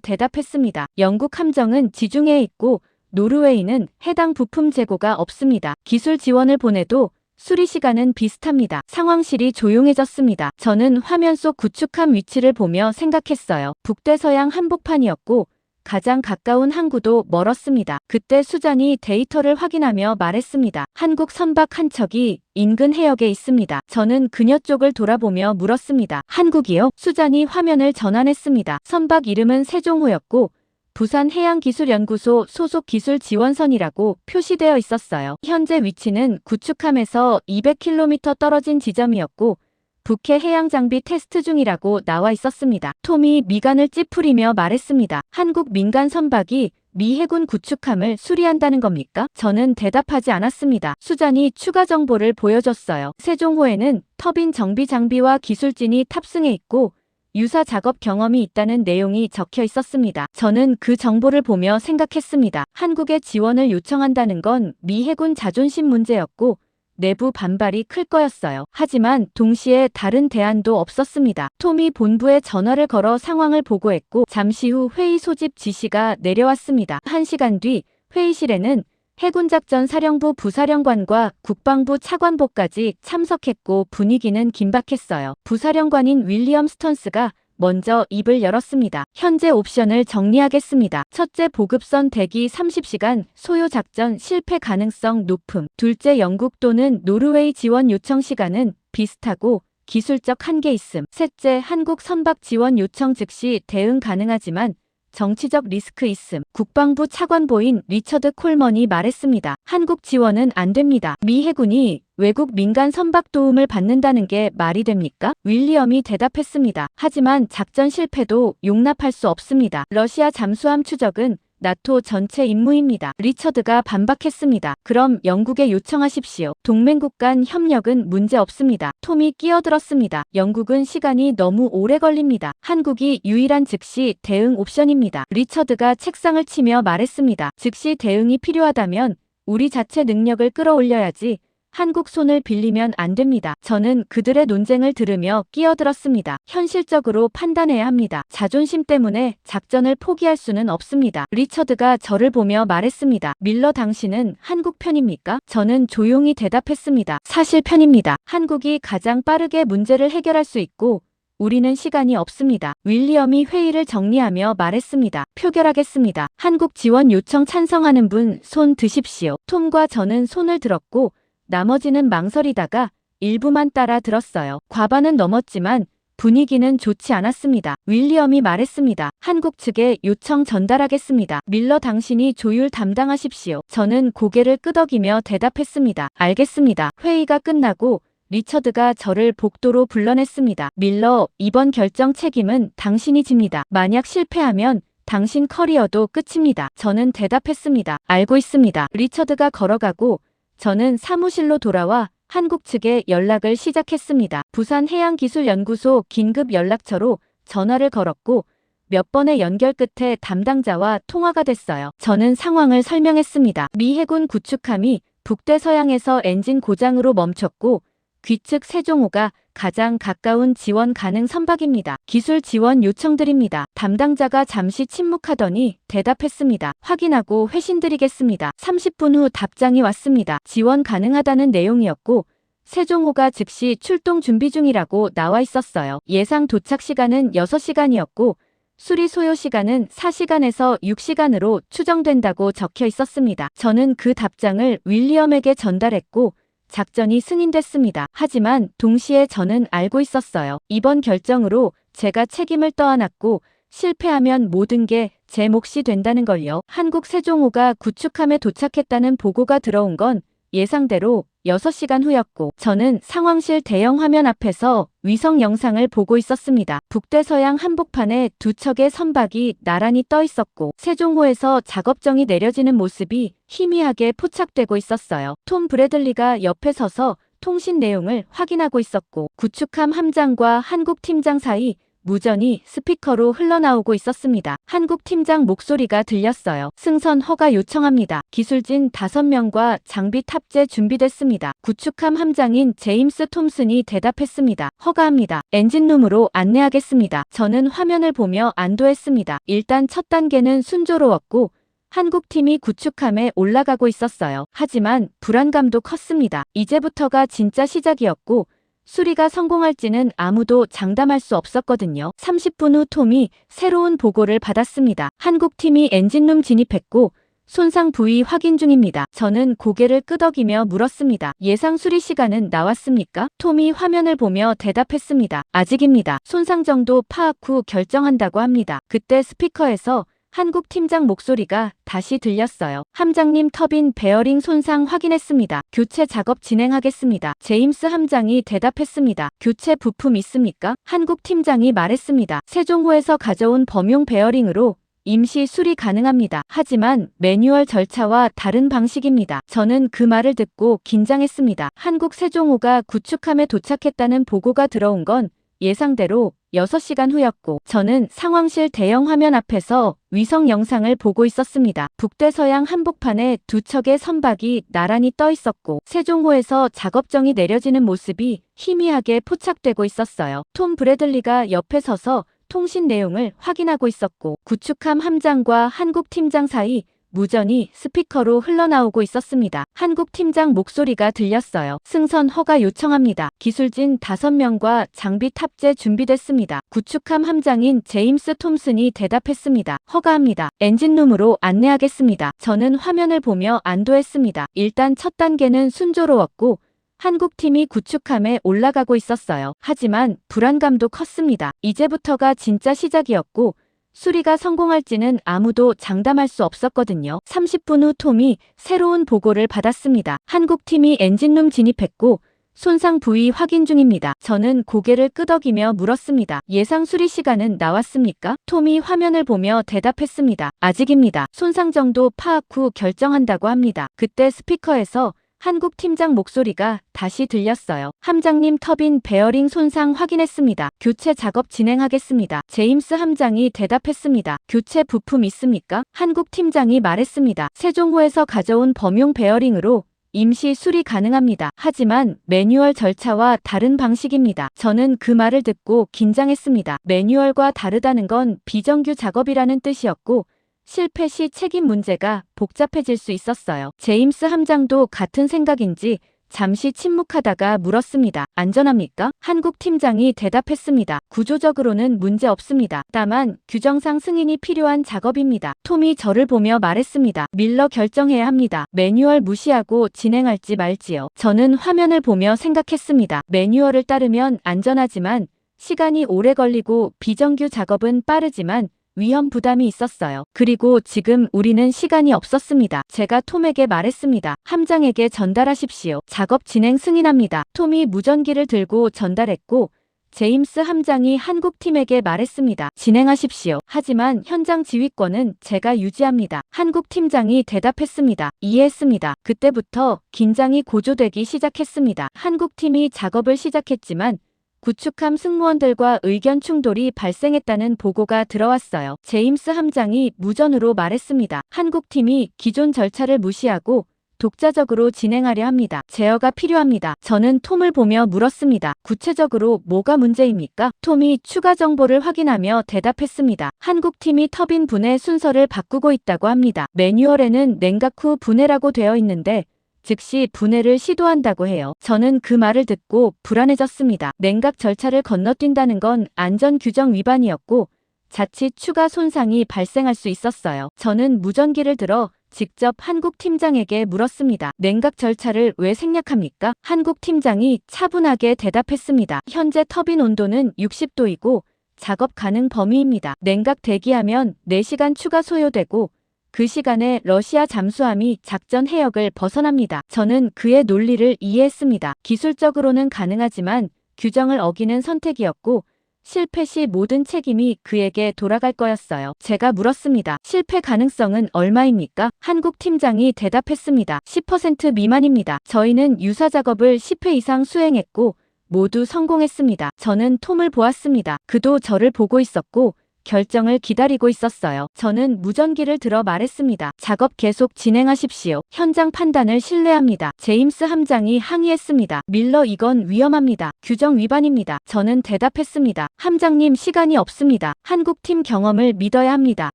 대답했습니다. 영국 함정은 지중해에 있고 노르웨이는 해당 부품 재고가 없습니다. 기술 지원을 보내도 수리 시간은 비슷합니다. 상황실이 조용해졌습니다. 저는 화면 속 구축함 위치를 보며 생각했어요. 북대서양 한복판이었고 가장 가까운 항구도 멀었습니다. 그때 수잔이 데이터를 확인하며 말했습니다. 한국 선박 한 척이 인근 해역에 있습니다. 저는 그녀 쪽을 돌아보며 물었습니다. 한국이요? 수잔이 화면을 전환했습니다. 선박 이름은 세종호였고 부산해양기술연구소 소속 기술지원선이라고 표시되어 있었어요. 현재 위치는 구축함에서 200km 떨어진 지점이었고 북해 해양장비 테스트 중이라고 나와 있었습니다. 톰이 미간을 찌푸리며 말했습니다. 한국 민간 선박이 미 해군 구축함을 수리한다는 겁니까? 저는 대답하지 않았습니다. 수잔이 추가 정보를 보여줬어요. 세종호에는 터빈 정비 장비와 기술진이 탑승해 있고 유사 작업 경험이 있다는 내용이 적혀 있었습니다. 저는 그 정보를 보며 생각했습니다. 한국에 지원을 요청한다는 건 미 해군 자존심 문제였고 내부 반발이 클 거였어요. 하지만 동시에 다른 대안도 없었습니다. 톰이 본부에 전화를 걸어 상황을 보고했고 잠시 후 회의 소집 지시가 내려왔습니다. 1시간 뒤 회의실에는 해군작전 사령부 부사령관과 국방부 차관보까지 참석했고 분위기는 긴박했어요. 부사령관인 윌리엄 스턴스가 먼저 입을 열었습니다. 현재 옵션을 정리하겠습니다. 첫째, 보급선 대기 30시간, 소요 작전 실패 가능성 높음. 둘째, 영국 또는 노르웨이 지원 요청 시간은 비슷하고 기술적 한계 있음. 셋째, 한국 선박 지원 요청 즉시 대응 가능하지만 정치적 리스크 있음. 국방부 차관보인 리처드 콜먼이 말했습니다. 한국 지원은 안 됩니다. 미 해군이 외국 민간 선박 도움을 받는다는 게 말이 됩니까? 윌리엄이 대답했습니다. 하지만 작전 실패도 용납할 수 없습니다. 러시아 잠수함 추적은 나토 전체 임무입니다. 리처드가 반박했습니다. 그럼 영국에 요청하십시오. 동맹국 간 협력은 문제 없습니다. 톰이 끼어들었습니다. 영국은 시간이 너무 오래 걸립니다. 한국이 유일한 즉시 대응 옵션입니다. 리처드가 책상을 치며 말했습니다. 즉시 대응이 필요하다면 우리 자체 능력을 끌어올려야지 한국 손을 빌리면 안 됩니다. 저는 그들의 논쟁을 들으며 끼어들었습니다. 현실적으로 판단해야 합니다. 자존심 때문에 작전을 포기할 수는 없습니다. 리처드가 저를 보며 말했습니다. 밀러 당신은 한국 편입니까? 저는 조용히 대답했습니다. 사실 편입니다. 한국이 가장 빠르게 문제를 해결할 수 있고 우리는 시간이 없습니다. 윌리엄이 회의를 정리하며 말했습니다. 표결하겠습니다. 한국 지원 요청 찬성하는 분 손 드십시오. 톰과 저는 손을 들었고 나머지는 망설이다가 일부만 따라 들었어요. 과반은 넘었지만 분위기는 좋지 않았습니다. 윌리엄이 말했습니다. 한국 측에 요청 전달하겠습니다. 밀러 당신이 조율 담당하십시오. 저는 고개를 끄덕이며 대답했습니다. 알겠습니다. 회의가 끝나고 리처드가 저를 복도로 불러냈습니다. 밀러, 이번 결정 책임은 당신이 집니다. 만약 실패하면 당신 커리어도 끝입니다. 저는 대답했습니다. 알고 있습니다. 리처드가 걸어가고 저는 사무실로 돌아와 한국 측에 연락을 시작했습니다. 부산해양기술연구소 긴급 연락처로 전화를 걸었고 몇 번의 연결 끝에 담당자와 통화가 됐어요. 저는 상황을 설명했습니다. 미 해군 구축함이 북대서양에서 엔진 고장으로 멈췄고 귀측 세종호가 가장 가까운 지원 가능 선박입니다. 기술 지원 요청드립니다. 담당자가 잠시 침묵하더니 대답했습니다. 확인하고 회신드리겠습니다. 30분 후 답장이 왔습니다. 지원 가능하다는 내용이었고 세종호가 즉시 출동 준비 중이라고 나와 있었어요. 예상 도착 시간은 6시간이었고 수리 소요 시간은 4시간에서 6시간으로 추정된다고 적혀 있었습니다. 저는 그 답장을 윌리엄에게 전달했고 작전이 승인됐습니다. 하지만 동시에 저는 알고 있었어요. 이번 결정으로 제가 책임을 떠안았고 실패하면 모든 게 제 몫이 된다는 걸요. 한국 세종호가 구축함에 도착했다는 보고가 들어온 건 예상대로 6시간 후였고 저는 상황실 대형 화면 앞에서 위성 영상을 보고 있었습니다. 북대서양 한복판에 두 척의 선박이 나란히 떠 있었고 세종호에서 작업정이 내려지는 모습이 희미하게 포착되고 있었어요. 톰 브래들리가 옆에 서서 통신 내용을 확인하고 있었고 구축함 함장과 한국 팀장 사이 무전이 스피커로 흘러나오고 있었습니다. 한국 팀장 목소리가 들렸어요. 승선 허가 요청합니다. 기술진 5명과 장비 탑재 준비됐습니다. 구축함 함장인 제임스 톰슨이 대답했습니다. 허가합니다. 엔진룸으로 안내하겠습니다. 저는 화면을 보며 안도했습니다. 일단 첫 단계는 순조로웠고 한국팀이 구축함에 올라가고 있었어요. 하지만 불안감도 컸습니다. 이제부터가 진짜 시작이었고 수리가 성공할지는 아무도 장담할 수 없었거든요. 30분 후 톰이 새로운 보고를 받았습니다. 한국팀이 엔진룸 진입했고 손상 부위 확인 중입니다. 저는 고개를 끄덕이며 물었습니다. 예상 수리 시간은 나왔습니까? 톰이 화면을 보며 대답했습니다. 아직입니다. 손상 정도 파악 후 결정한다고 합니다. 그때 스피커에서 한국 팀장 목소리가 다시 들렸어요. 함장님 터빈 베어링 손상 확인했습니다. 교체 작업 진행하겠습니다. 제임스 함장이 대답했습니다. 교체 부품 있습니까? 한국 팀장이 말했습니다. 세종호에서 가져온 범용 베어링으로 임시 수리 가능합니다. 하지만 매뉴얼 절차와 다른 방식입니다. 저는 그 말을 듣고 긴장했습니다. 한국 세종호가 구축함에 도착했다는 보고가 들어온 건 예상대로 6시간 후였고 저는 상황실 대형 화면 앞에서 위성 영상을 보고 있었습니다. 북대서양 한복판에 두 척의 선박이 나란히 떠 있었고 세종호에서 작업정이 내려지는 모습이 희미하게 포착되고 있었어요. 톰 브래들리가 옆에 서서 통신 내용을 확인하고 있었고 구축함 함장과 한국 팀장 사이 무전이 스피커로 흘러나오고 있었습니다. 한국 팀장 목소리가 들렸어요. 승선 허가 요청합니다. 기술진 5명과 장비 탑재 준비됐습니다. 구축함 함장인 제임스 톰슨이 대답했습니다. 허가합니다. 엔진룸으로 안내하겠습니다. 저는 화면을 보며 안도했습니다. 일단 첫 단계는 순조로웠고 한국팀이 구축함에 올라가고 있었어요. 하지만 불안감도 컸습니다. 이제부터가 진짜 시작이었고 수리가 성공할지는 아무도 장담할 수 없었거든요. 30분 후 톰이 새로운 보고를 받았습니다. 한국팀이 엔진룸 진입했고 손상 부위 확인 중입니다. 저는 고개를 끄덕이며 물었습니다. 예상 수리 시간은 나왔습니까? 톰이 화면을 보며 대답했습니다. 아직입니다. 손상 정도 파악 후 결정한다고 합니다. 그때 스피커에서 한국 팀장 목소리가 다시 들렸어요. 함장님, 터빈 베어링 손상 확인했습니다. 교체 작업 진행하겠습니다. 제임스 함장이 대답했습니다. 교체 부품 있습니까? 한국 팀장이 말했습니다. 세종호에서 가져온 범용 베어링으로 임시 수리 가능합니다. 하지만 매뉴얼 절차와 다른 방식입니다. 저는 그 말을 듣고 긴장했습니다. 매뉴얼과 다르다는 건 비정규 작업이라는 뜻이었고 실패 시 책임 문제가 복잡해질 수 있었어요. 제임스 함장도 같은 생각인지 잠시 침묵하다가 물었습니다. 안전합니까? 한국 팀장이 대답했습니다. 구조적으로는 문제 없습니다. 다만 규정상 승인이 필요한 작업입니다. 톰이 저를 보며 말했습니다. 밀러 결정해야 합니다. 매뉴얼 무시하고 진행할지 말지요. 저는 화면을 보며 생각했습니다. 매뉴얼을 따르면 안전하지만 시간이 오래 걸리고 비정규 작업은 빠르지만 위험 부담이 있었어요. 그리고 지금 우리는 시간이 없었습니다. 제가 톰에게 말했습니다. 함장에게 전달하십시오. 작업 진행 승인합니다. 톰이 무전기를 들고 전달했고 제임스 함장이 한국팀에게 말했습니다. 진행하십시오. 하지만 현장 지휘권은 제가 유지합니다. 한국팀장이 대답했습니다. 이해했습니다. 그때부터 긴장이 고조되기 시작했습니다. 한국팀이 작업을 시작했지만 구축함 승무원들과 의견 충돌이 발생했다는 보고가 들어왔어요. 제임스 함장이 무전으로 말했습니다. 한국팀이 기존 절차를 무시하고 독자적으로 진행하려 합니다. 제어가 필요합니다. 저는 톰을 보며 물었습니다. 구체적으로 뭐가 문제입니까? 톰이 추가 정보를 확인하며 대답했습니다. 한국팀이 터빈 분해 순서를 바꾸고 있다고 합니다. 매뉴얼에는 냉각 후 분해라고 되어 있는데 즉시 분해를 시도한다고 해요. 저는 그 말을 듣고 불안해졌습니다. 냉각 절차를 건너뛴다는 건 안전 규정 위반이었고 자칫 추가 손상이 발생할 수 있었어요. 저는 무전기를 들어 직접 한국 팀장에게 물었습니다. 냉각 절차를 왜 생략합니까? 한국 팀장이 차분하게 대답했습니다. 현재 터빈 온도는 60도이고 작업 가능 범위입니다. 냉각 대기하면 4시간 추가 소요되고 그 시간에 러시아 잠수함이 작전 해역을 벗어납니다. 저는 그의 논리를 이해했습니다. 기술적으로는 가능하지만 규정을 어기는 선택이었고 실패 시 모든 책임이 그에게 돌아갈 거였어요. 제가 물었습니다. 실패 가능성은 얼마입니까? 한국 팀장이 대답했습니다. 10% 미만입니다. 저희는 유사 작업을 10회 이상 수행했고 모두 성공했습니다. 저는 톰을 보았습니다. 그도 저를 보고 있었고 결정을 기다리고 있었어요. 저는 무전기를 들어 말했습니다. 작업 계속 진행하십시오. 현장 판단을 신뢰합니다. 제임스 함장이 항의했습니다. 밀러, 이건 위험합니다. 규정 위반입니다. 저는 대답했습니다. 함장님, 시간이 없습니다. 한국팀 경험을 믿어야 합니다.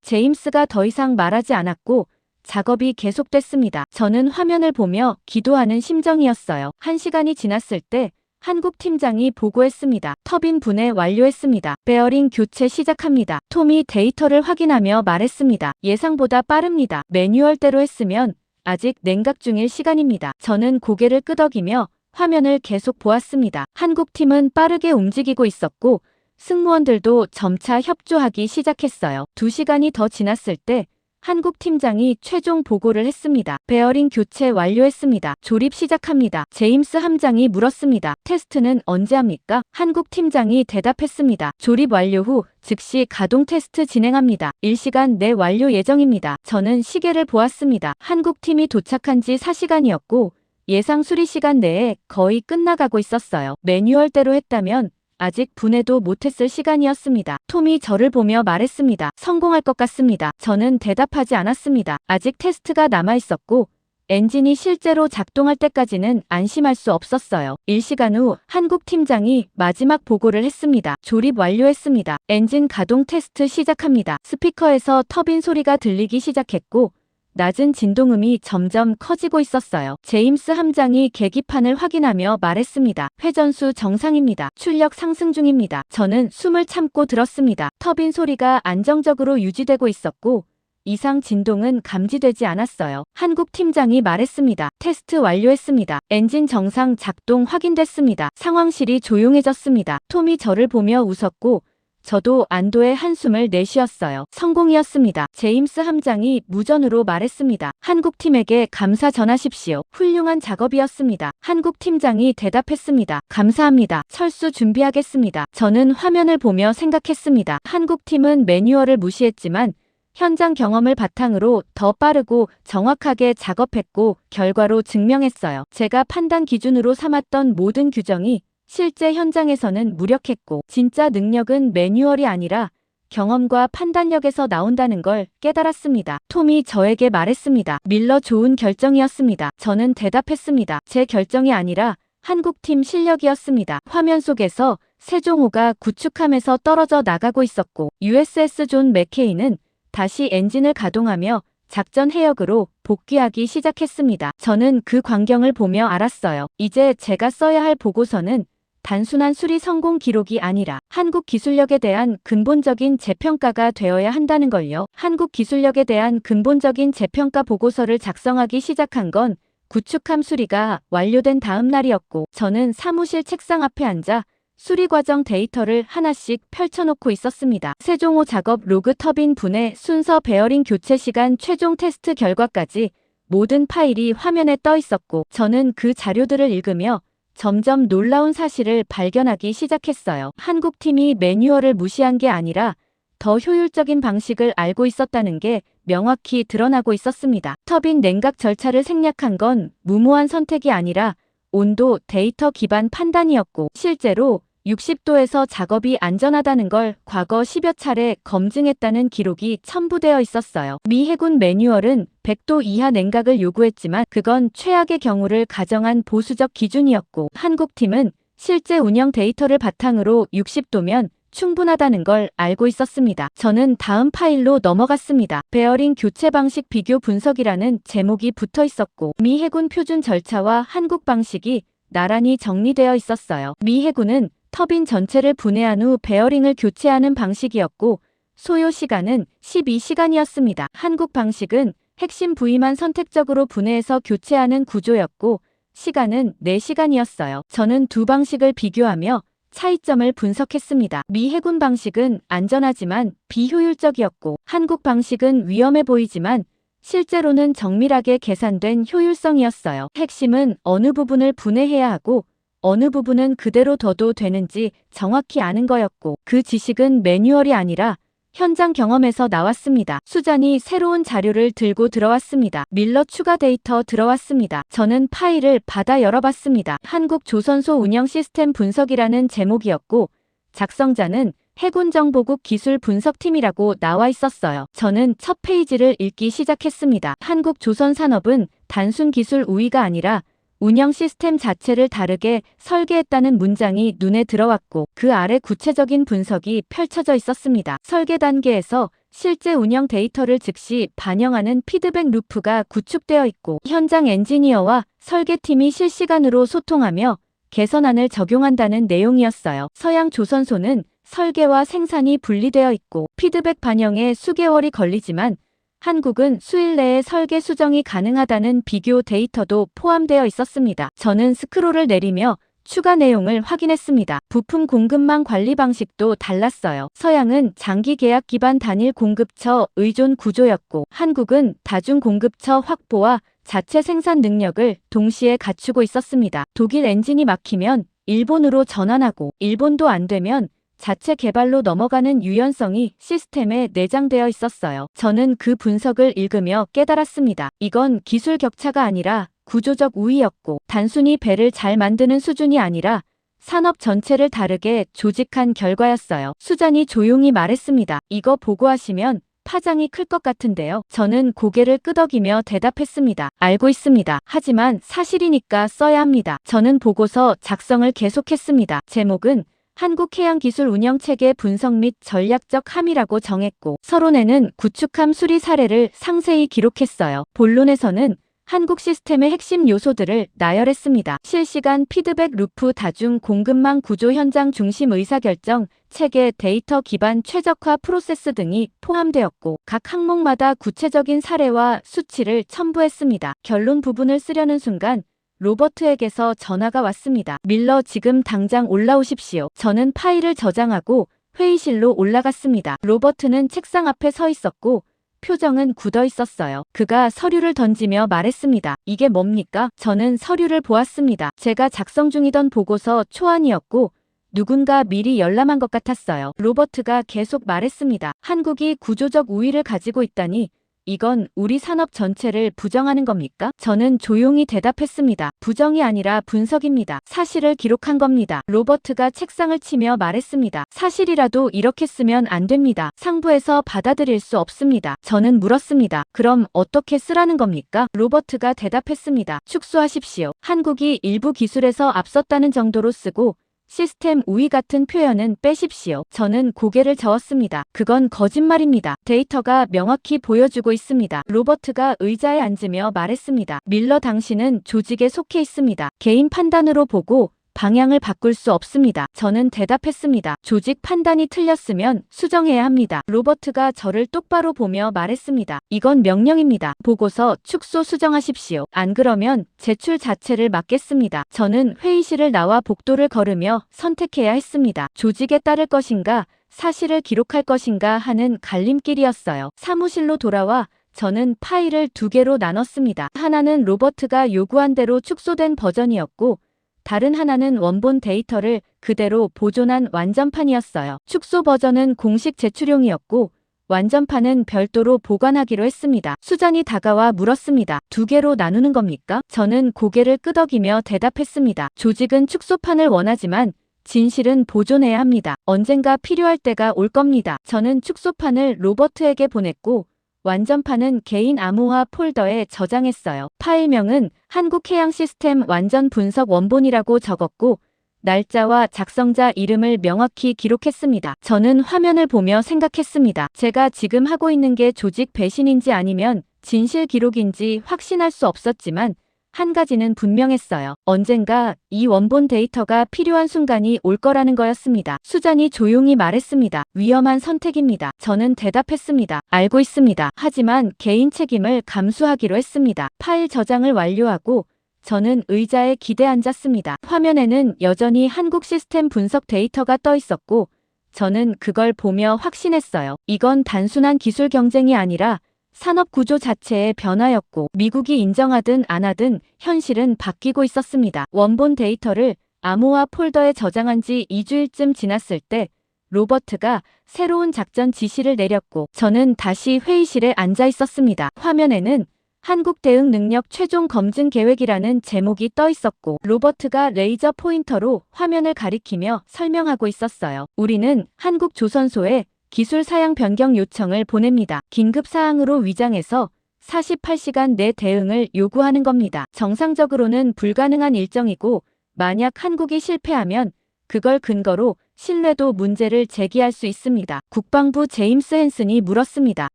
제임스가 더 이상 말하지 않았고 작업이 계속됐습니다. 저는 화면을 보며 기도하는 심정이었어요. 1시간이 지났을 때 한국 팀장이 보고했습니다. 터빈 분해 완료했습니다. 베어링 교체 시작합니다. 톰이 데이터를 확인하며 말했습니다. 예상보다 빠릅니다. 매뉴얼대로 했으면 아직 냉각 중일 시간입니다. 저는 고개를 끄덕이며 화면을 계속 보았습니다. 한국팀은 빠르게 움직이고 있었고 승무원들도 점차 협조하기 시작했어요. 2시간이 더 지났을 때 한국 팀장이 최종 보고를 했습니다. 베어링 교체 완료했습니다. 조립 시작합니다. 제임스 함장이 물었습니다. 테스트는 언제 합니까? 한국 팀장이 대답했습니다. 조립 완료 후 즉시 가동 테스트 진행합니다. 1시간 내 완료 예정입니다. 저는 시계를 보았습니다. 한국 팀이 도착한 지 4시간이었고 예상 수리 시간 내에 거의 끝나가고 있었어요. 매뉴얼대로 했다면 아직 분해도 못했을 시간이었습니다. 톰이 저를 보며 말했습니다. 성공할 것 같습니다. 저는 대답하지 않았습니다. 아직 테스트가 남아있었고 엔진이 실제로 작동할 때까지는 안심할 수 없었어요. 1시간 후 한국 팀장이 마지막 보고를 했습니다. 조립 완료했습니다. 엔진 가동 테스트 시작합니다. 스피커에서 터빈 소리가 들리기 시작했고 낮은 진동음이 점점 커지고 있었어요. 제임스 함장이 계기판을 확인하며 말했습니다. 회전수 정상입니다. 출력 상승 중입니다. 저는 숨을 참고 들었습니다. 터빈 소리가 안정적으로 유지되고 있었고 이상 진동은 감지되지 않았어요. 한국 팀장이 말했습니다. 테스트 완료했습니다. 엔진 정상 작동 확인됐습니다. 상황실이 조용해졌습니다. 톰이 저를 보며 웃었고 저도 안도의 한숨을 내쉬었어요. 성공이었습니다. 제임스 함장이 무전으로 말했습니다. 한국팀에게 감사 전하십시오. 훌륭한 작업이었습니다. 한국 팀장이 대답했습니다. 감사합니다. 철수 준비하겠습니다. 저는 화면을 보며 생각했습니다. 한국팀은 매뉴얼을 무시했지만 현장 경험을 바탕으로 더 빠르고 정확하게 작업했고 결과로 증명했어요. 제가 판단 기준으로 삼았던 모든 규정이 실제 현장에서는 무력했고 진짜 능력은 매뉴얼이 아니라 경험과 판단력에서 나온다는 걸 깨달았습니다. 톰이 저에게 말했습니다. 밀러 좋은 결정이었습니다. 저는 대답했습니다. 제 결정이 아니라 한국팀 실력이었습니다. 화면 속에서 세종호가 구축함에서 떨어져 나가고 있었고 USS 존 맥케이는 다시 엔진을 가동하며 작전 해역으로 복귀하기 시작했습니다. 저는 그 광경을 보며 알았어요. 이제 제가 써야 할 보고서는 단순한 수리 성공 기록이 아니라 한국 기술력에 대한 근본적인 재평가가 되어야 한다는 걸요. 한국 기술력에 대한 근본적인 재평가 보고서를 작성하기 시작한 건 구축함 수리가 완료된 다음 날이었고 저는 사무실 책상 앞에 앉아 수리 과정 데이터를 하나씩 펼쳐놓고 있었습니다. 세종호 작업 로그 터빈 분해 순서 베어링 교체 시간 최종 테스트 결과까지 모든 파일이 화면에 떠 있었고 저는 그 자료들을 읽으며 점점 놀라운 사실을 발견하기 시작했어요. 한국팀이 매뉴얼을 무시한 게 아니라 더 효율적인 방식을 알고 있었다는 게 명확히 드러나고 있었습니다. 터빈 냉각 절차를 생략한 건 무모한 선택이 아니라 온도 데이터 기반 판단이었고 실제로 60도에서 작업이 안전하다는 걸 과거 10여 차례 검증했다는 기록이 첨부되어 있었어요. 미 해군 매뉴얼은 100도 이하 냉각을 요구했지만 그건 최악의 경우를 가정한 보수적 기준이었고 한국팀은 실제 운영 데이터를 바탕으로 60도면 충분하다는 걸 알고 있었습니다. 저는 다음 파일로 넘어갔습니다. 베어링 교체 방식 비교 분석이라는 제목이 붙어 있었고 미 해군 표준 절차와 한국 방식이 나란히 정리되어 있었어요. 미 해군은 터빈 전체를 분해한 후 베어링을 교체하는 방식이었고 소요 시간은 12시간이었습니다. 한국 방식은 핵심 부위만 선택적으로 분해해서 교체하는 구조였고 시간은 4시간이었어요. 저는 두 방식을 비교하며 차이점을 분석했습니다. 미 해군 방식은 안전하지만 비효율적이었고 한국 방식은 위험해 보이지만 실제로는 정밀하게 계산된 효율성이었어요. 핵심은 어느 부분을 분해해야 하고 어느 부분은 그대로 둬도 되는지 정확히 아는 거였고 그 지식은 매뉴얼이 아니라 현장 경험에서 나왔습니다. 수잔이 새로운 자료를 들고 들어왔습니다. 밀러 추가 데이터 들어왔습니다. 저는 파일을 받아 열어봤습니다. 한국 조선소 운영 시스템 분석이라는 제목이었고 작성자는 해군정보국 기술분석팀이라고 나와 있었어요. 저는 첫 페이지를 읽기 시작했습니다. 한국 조선산업은 단순 기술 우위가 아니라 운영 시스템 자체를 다르게 설계했다는 문장이 눈에 들어왔고 그 아래 구체적인 분석이 펼쳐져 있었습니다. 설계 단계에서 실제 운영 데이터를 즉시 반영하는 피드백 루프가 구축되어 있고 현장 엔지니어와 설계팀이 실시간으로 소통하며 개선안을 적용한다는 내용이었어요. 서양 조선소는 설계와 생산이 분리되어 있고 피드백 반영에 수개월이 걸리지만 한국은 수일 내에 설계 수정이 가능하다는 비교 데이터도 포함되어 있었습니다. 저는 스크롤을 내리며 추가 내용을 확인했습니다. 부품 공급망 관리 방식도 달랐어요. 서양은 장기 계약 기반 단일 공급처 의존 구조였고 한국은 다중 공급처 확보와 자체 생산 능력을 동시에 갖추고 있었습니다. 독일 엔진이 막히면 일본으로 전환하고 일본도 안 되면 자체 개발로 넘어가는 유연성이 시스템에 내장되어 있었어요. 저는 그 분석을 읽으며 깨달았습니다. 이건 기술 격차가 아니라 구조적 우위였고 단순히 배를 잘 만드는 수준이 아니라 산업 전체를 다르게 조직한 결과였어요. 수잔이 조용히 말했습니다. 이거 보고하시면 파장이 클 것 같은데요. 저는 고개를 끄덕이며 대답했습니다. 알고 있습니다. 하지만 사실이니까 써야 합니다. 저는 보고서 작성을 계속했습니다. 제목은 한국해양기술 운영체계 분석 및 전략적 함의라고 정했고 서론에는 구축함 수리 사례를 상세히 기록했어요. 본론에서는 한국 시스템의 핵심 요소들을 나열했습니다. 실시간 피드백 루프 다중 공급망 구조 현장 중심 의사결정, 체계 데이터 기반 최적화 프로세스 등이 포함되었고 각 항목마다 구체적인 사례와 수치를 첨부했습니다. 결론 부분을 쓰려는 순간 로버트에게서 전화가 왔습니다. 밀러 지금 당장 올라오십시오. 저는 파일을 저장하고 회의실로 올라갔습니다. 로버트는 책상 앞에 서 있었고 표정은 굳어 있었어요. 그가 서류를 던지며 말했습니다. 이게 뭡니까? 저는 서류를 보았습니다. 제가 작성 중이던 보고서 초안이었고 누군가 미리 열람한 것 같았어요. 로버트가 계속 말했습니다. 한국이 구조적 우위를 가지고 있다니 이건 우리 산업 전체를 부정하는 겁니까? 저는 조용히 대답했습니다. 부정이 아니라 분석입니다. 사실을 기록한 겁니다. 로버트가 책상을 치며 말했습니다. 사실이라도 이렇게 쓰면 안 됩니다. 상부에서 받아들일 수 없습니다. 저는 물었습니다. 그럼 어떻게 쓰라는 겁니까? 로버트가 대답했습니다. 축소하십시오. 한국이 일부 기술에서 앞섰다는 정도로 쓰고 시스템 우위 같은 표현은 빼십시오. 저는 고개를 저었습니다. 그건 거짓말입니다. 데이터가 명확히 보여주고 있습니다. 로버트가 의자에 앉으며 말했습니다. 밀러 당신은 조직에 속해 있습니다. 개인 판단으로 보고 방향을 바꿀 수 없습니다. 저는 대답했습니다. 조직 판단이 틀렸으면 수정해야 합니다. 로버트가 저를 똑바로 보며 말했습니다. 이건 명령입니다. 보고서 축소 수정하십시오. 안 그러면 제출 자체를 막겠습니다. 저는 회의실을 나와 복도를 걸으며 선택해야 했습니다. 조직에 따를 것인가, 사실을 기록할 것인가 하는 갈림길이었어요. 사무실로 돌아와 저는 파일을 2개로 나눴습니다. 하나는 로버트가 요구한 대로 축소된 버전이었고 다른 하나는 원본 데이터를 그대로 보존한 완전판이었어요. 축소 버전은 공식 제출용이었고 완전판은 별도로 보관하기로 했습니다. 수잔이 다가와 물었습니다. 2개로 나누는 겁니까? 저는 고개를 끄덕이며 대답했습니다. 조직은 축소판을 원하지만 진실은 보존해야 합니다. 언젠가 필요할 때가 올 겁니다. 저는 축소판을 로버트에게 보냈고 완전판은 개인 암호화 폴더에 저장했어요. 파일명은 한국해양시스템 완전 분석 원본이라고 적었고 날짜와 작성자 이름을 명확히 기록했습니다. 저는 화면을 보며 생각했습니다. 제가 지금 하고 있는 게 조직 배신인지 아니면 진실 기록인지 확신할 수 없었지만 한 가지는 분명했어요. 언젠가 이 원본 데이터가 필요한 순간이 올 거라는 거였습니다. 수잔이 조용히 말했습니다. 위험한 선택입니다. 저는 대답했습니다. 알고 있습니다. 하지만 개인 책임을 감수하기로 했습니다. 파일 저장을 완료하고 저는 의자에 기대 앉았습니다. 화면에는 여전히 한국 시스템 분석 데이터가 떠 있었고 저는 그걸 보며 확신했어요. 이건 단순한 기술 경쟁이 아니라 산업 구조 자체의 변화였고 미국이 인정하든 안 하든 현실은 바뀌고 있었습니다. 원본 데이터를 암호화 폴더에 저장한 지 2주일쯤 지났을 때 로버트가 새로운 작전 지시를 내렸고 저는 다시 회의실에 앉아 있었습니다. 화면에는 한국 대응 능력 최종 검증 계획이라는 제목이 떠 있었고 로버트가 레이저 포인터로 화면을 가리키며 설명하고 있었어요. 우리는 한국 조선소에 기술 사양 변경 요청을 보냅니다. 긴급 사항으로 위장해서 48시간 내 대응을 요구하는 겁니다. 정상적으로는 불가능한 일정이고 만약 한국이 실패하면 그걸 근거로 신뢰도 문제를 제기할 수 있습니다. 국방부 제임스 헨슨이 물었습니다.